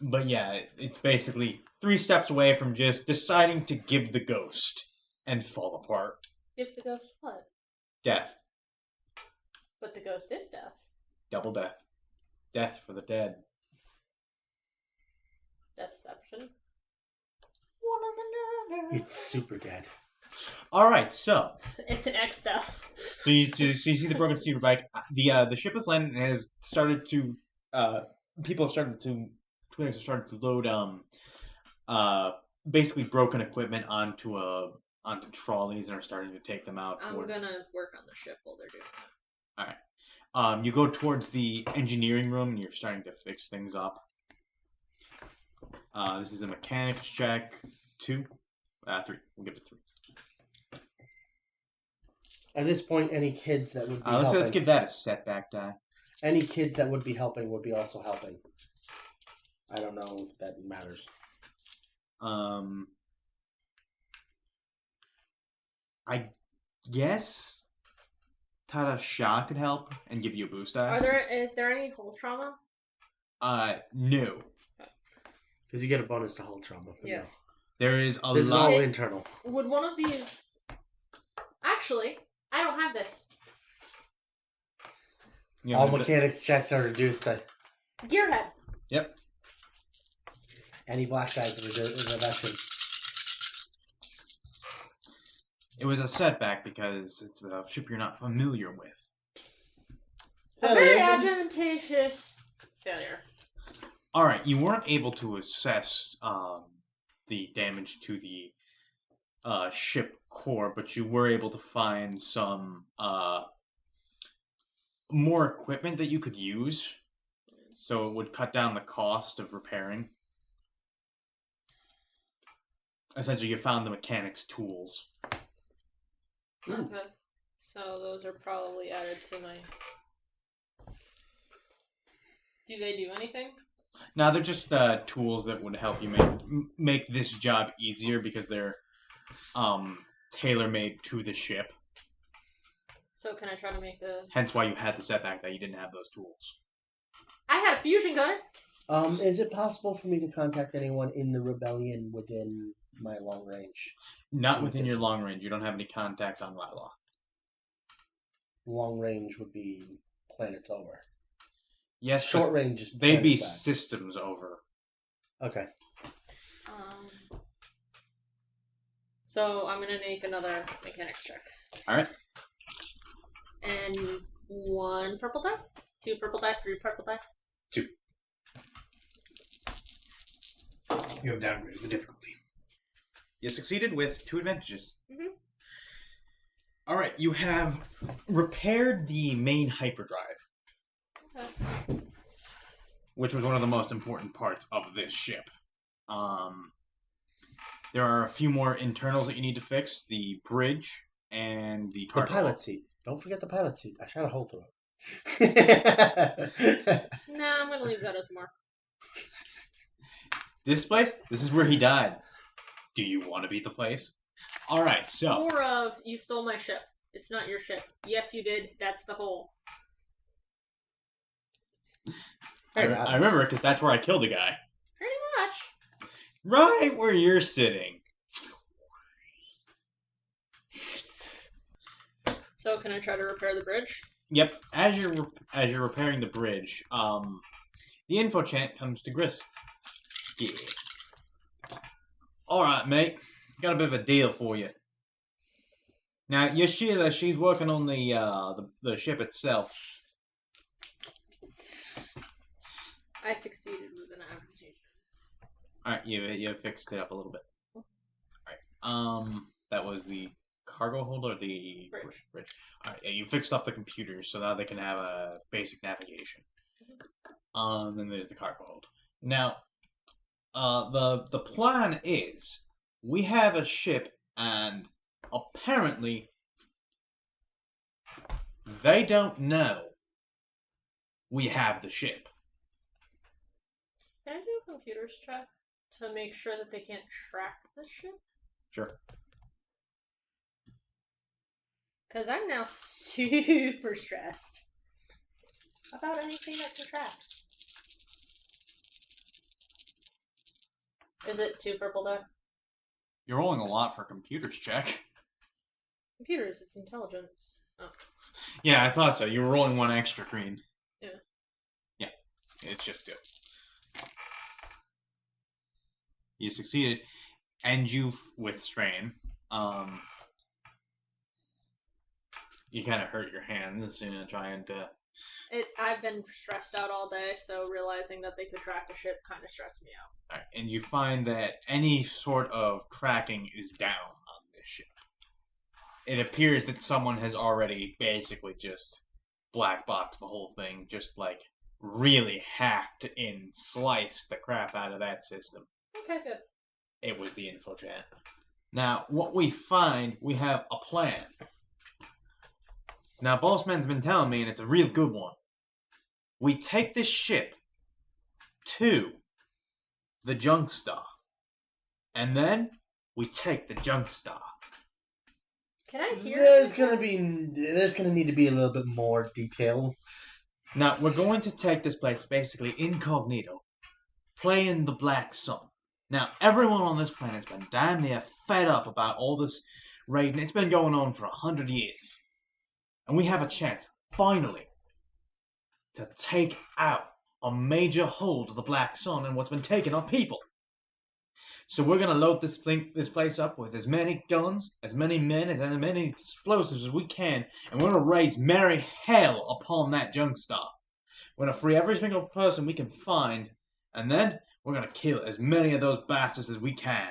But yeah, it's basically 3 steps away from just deciding to give the ghost and fall apart. Give the ghost what? Death. But the ghost is death. Double death. Death for the dead. Deception. It's super dead. Alright, so. It's an X death. So you see the broken speeder bike. The ship has landed and has started to. People have started to. Twinners have started to load basically broken equipment onto trolleys and are starting to take them out. I'm gonna work on the ship while they're doing that. Alright. You go towards the engineering room and you're starting to fix things up. This is a mechanics check. 2. 3. We'll give it 3. At this point, any kids that would be helping... Let's give that a setback die. Any kids that would be helping would be also helping. I don't know if that matters. I guess Tada Shah could help and give you a boost die. Is there any hull trauma? No. Because you get a bonus to hull trauma. Yes. No. There is a This is lot. all internal. Would one of these... Actually, I don't have this. Yeah, All mechanics checks are reduced to... Gearhead. Yep. Any black guys are reduction. It was a setback because it's a ship you're not familiar with. A very advantageous failure. Alright, you weren't able to assess the damage to the ship core, but you were able to find some more equipment that you could use, so it would cut down the cost of repairing. Essentially, you found the mechanics' tools. Okay. So those are probably added to my... Do they do anything? Now they're just tools that would help you make this job easier because they're tailor-made to the ship. So can I try to make the... Hence why you had the setback that you didn't have those tools. I had a fusion gun! Is it possible for me to contact anyone in the rebellion within my long range? Not within your long range. You don't have any contacts on Lala. Long range would be planets over. Yes, Short range is they'd be planets back. systems over. Okay. So I'm gonna make another mechanics check. Alright. And 1 purple die? 2 purple die? 3 purple die? 2. You have downgraded the difficulty. You succeeded with 2 advantages. Mm-hmm. Alright, you have repaired the main hyperdrive. Okay. Which was one of the most important parts of this ship. There are a few more internals that you need to fix. The bridge and the cargo. The pilot seat. Don't forget the pilot seat. I shot a hole through it. Nah, I'm gonna leave that as more. This place? This is where he died. Do you want to be the place? Alright, so... More of, you stole my ship. It's not your ship. Yes, you did. That's the hole. I remember it because that's where I killed a guy. Pretty much. Right where you're sitting. So can I try to repair the bridge? Yep. As you're repairing the bridge, the info chant comes to Gris. Yeah. All right, mate. Got a bit of a deal for you. Now, Yoshida, she's working on the ship itself. I succeeded with an adaptation. Alright, you fixed it up a little bit. Alright, that was the cargo hold or the bridge? Alright, yeah, you fixed up the computers so now they can have a basic navigation. Then there's the cargo hold. Now, the plan is, we have a ship and apparently they don't know we have the ship. Can I do a computers check to make sure that they can't track the ship? Sure. Because I'm now super stressed about anything that can track. Is it 2 purple die? You're rolling a lot for a computers check. Computers, it's intelligence. Oh. Yeah, I thought so. You were rolling 1 extra green. Yeah. Yeah, it's just 2. You succeeded, and with strain, you kind of hurt your hands, trying to... I've been stressed out all day, so realizing that they could track the ship kind of stressed me out. Right, and you find that any sort of tracking is down on this ship. It appears that someone has already basically just black boxed the whole thing, just like really hacked and sliced the crap out of that system. Okay, good. It was the info chat. Now, what we find, we have a plan. Now, Bossman's been telling me, and it's a real good one. We take this ship to the junk star. And then we take the junk star. Can I hear There's gonna need to be a little bit more detail. Now, we're going to take this place basically incognito, playing the Black Sun. Now, everyone on this planet's been damn near fed up about all this raiding. It's been going on for 100 years. And we have a chance, finally, to take out a major hold of the Black Sun and what's been taking our people. So we're going to load this place up with as many guns, as many men, as many explosives as we can, and we're going to raise merry hell upon that junk star. We're going to free every single person we can find, and then we're going to kill as many of those bastards as we can.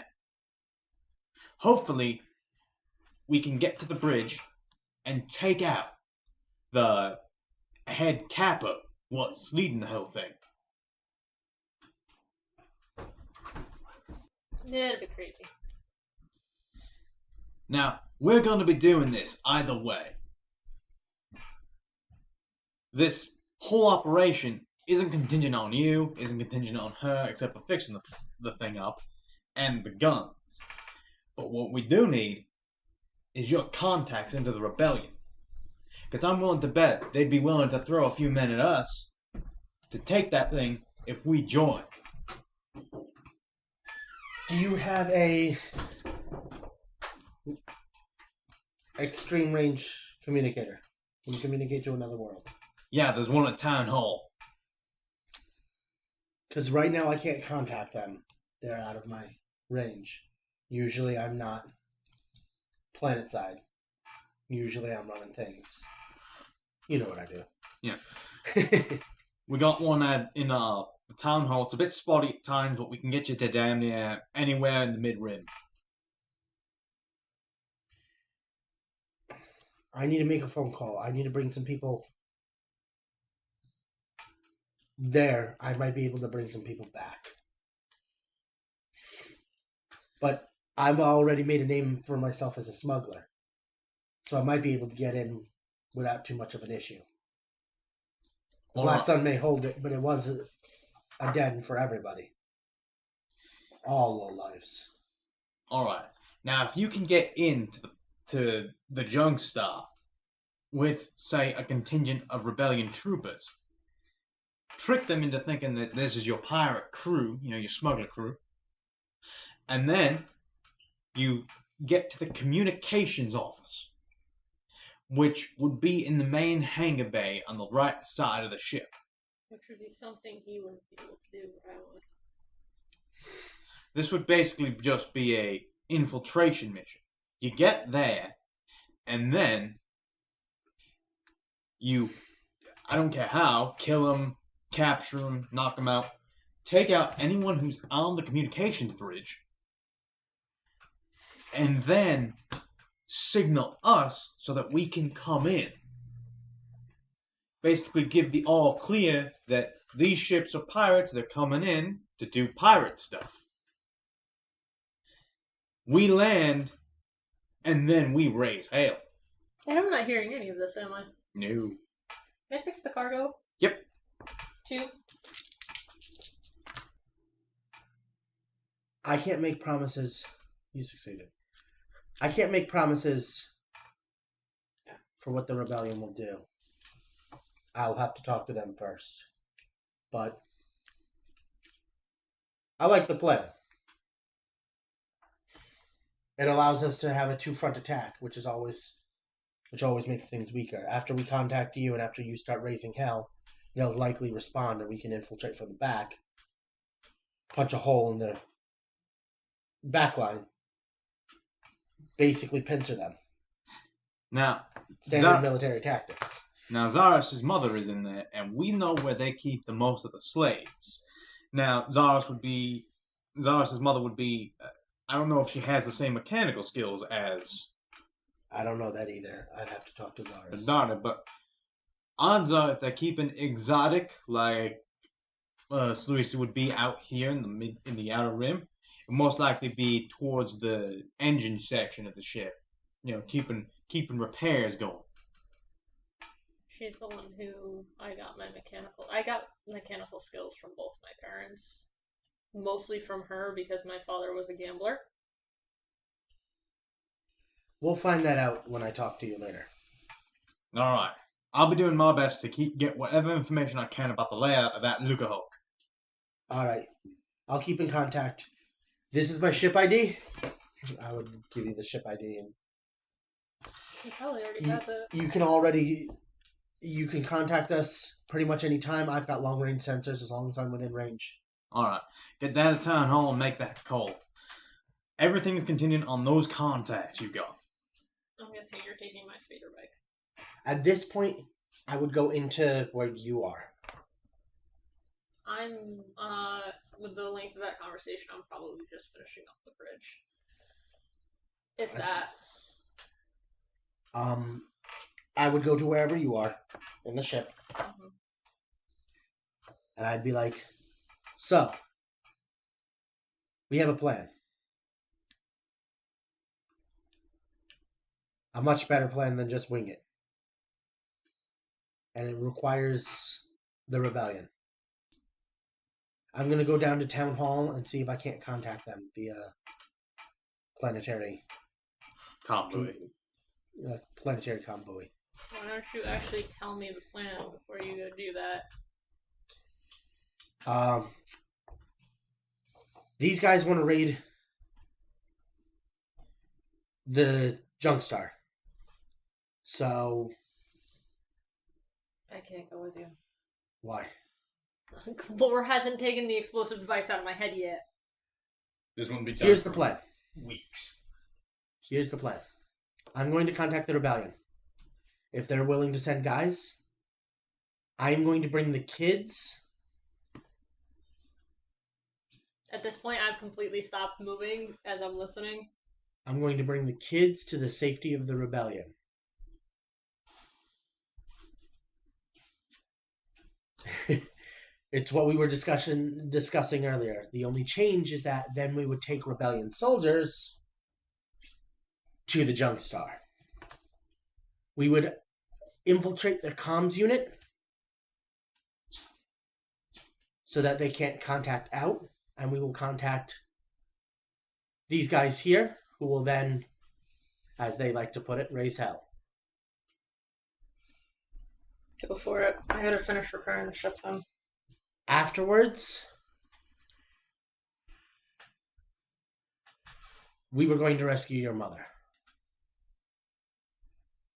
Hopefully, we can get to the bridge and take out the head capo, what's leading the whole thing. Yeah, it'd be crazy. Now, we're going to be doing this either way. This whole operation isn't contingent on you, isn't contingent on her, except for fixing the thing up, and the guns. But what we do need is your contacts into the rebellion. Because I'm willing to bet they'd be willing to throw a few men at us to take that thing if we join. Do you have a extreme range communicator? Can you communicate to another world? Yeah, there's one at Town Hall. Because right now I can't contact them. They're out of my range. Usually I'm not planet side. Usually I'm running things. You know what I do. Yeah. We got one in the Town Hall. It's a bit spotty at times, but we can get you to damn near anywhere in the mid-rim. I need to make a phone call. I need to bring some people there. I might be able to bring some people back. But I've already made a name for myself as a smuggler. So I might be able to get in without too much of an issue. The Black Sun may hold it, but it was a den for everybody. All low lives. Alright. Now, if you can get into the junk star with, say, a contingent of rebellion troopers, trick them into thinking that this is your pirate crew, your smuggler crew, and then you get to the communications office, which would be in the main hangar bay on the right side of the ship. Which would be something he wouldn't be able to do, but I would. This would basically just be a infiltration mission. You get there, and then you, I don't care how, kill him, capture him, knock him out, take out anyone who's on the communications bridge, and then signal us so that we can come in. Basically give the all clear that these ships are pirates, they're coming in to do pirate stuff. We land, and then we raise hail. And I'm not hearing any of this, am I? No. Can I fix the cargo? Yep. 2. I can't make promises. You succeeded. I can't make promises for what the rebellion will do. I'll have to talk to them first. But I like the plan. It allows us to have a two-front attack, which always makes things weaker. After we contact you and after you start raising hell, they'll likely respond, and we can infiltrate from the back, punch a hole in the backline, basically pincer them. Now, Standard military tactics. Now, Zarus' mother is in there, and we know where they keep the most of the slaves. Now, Zarus' mother would be, I don't know if she has the same mechanical skills as I don't know that either. I'd have to talk to Zarus. the daughter, but odds are if they're keeping exotic, like Sluissi would be out here in the outer rim, it would most likely be towards the engine section of the ship. You know, keeping repairs going. She's the one who I got mechanical skills from both my parents. Mostly from her because my father was a gambler. We'll find that out when I talk to you later. Alright. I'll be doing my best to get whatever information I can about the layout of that Lucahawk. Alright. I'll keep in contact. This is my ship ID. I would give you the ship ID. And He probably already has it. You can contact us pretty much any time. I've got long range sensors as long as I'm within range. Alright. Get down to town hall and make that call. Everything's contingent on those contacts you got. I'm guessing you're taking my speeder bike. At this point, I would go into where you are. I'm, with the length of that conversation, I'm probably just finishing up the bridge. If that. I would go to wherever you are in the ship. Mm-hmm. And I'd be like, so, we have a plan. A much better plan than just wing it. And it requires the rebellion. I'm going to go down to town hall and see if I can't contact them via planetary Convoy. Planetary convoy. Why don't you actually tell me the plan before you go do that? These guys want to raid the junk star. So I can't go with you. why? Lore hasn't taken the explosive device out of my head yet. This won't be done. Here's the plan. Weeks. Here's the plan. I'm going to contact the rebellion. If they're willing to send guys, I'm going to bring the kids. At this point, I've completely stopped moving as I'm listening. I'm going to bring the kids to the safety of the rebellion. It's what we were discussing earlier. The only change is that then we would take rebellion soldiers to the junk star. We would infiltrate their comms unit so that they can't contact out, and we will contact these guys here, who will then, as they like to put it, raise hell. Go for it. I gotta finish repairing the ship then. Afterwards, we were going to rescue your mother.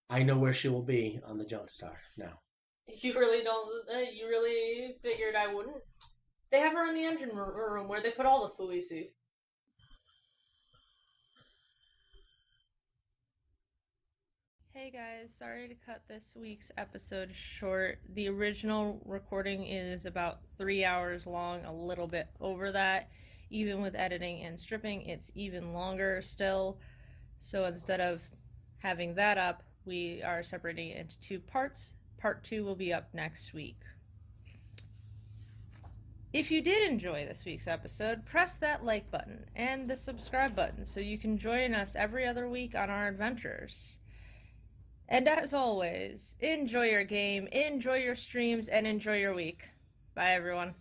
I know where she will be on the junk star now. You really don't. You really figured I wouldn't? They have her in the engine room where they put all the Sluissi. Hey guys, sorry to cut this week's episode short. The original recording is about 3 hours long, a little bit over that. Even with editing and stripping, it's even longer still. So instead of having that up, we are separating it into 2 parts. Part 2 will be up next week. If you did enjoy this week's episode, press that like button and the subscribe button so you can join us every other week on our adventures. And as always, enjoy your game, enjoy your streams, and enjoy your week. Bye, everyone.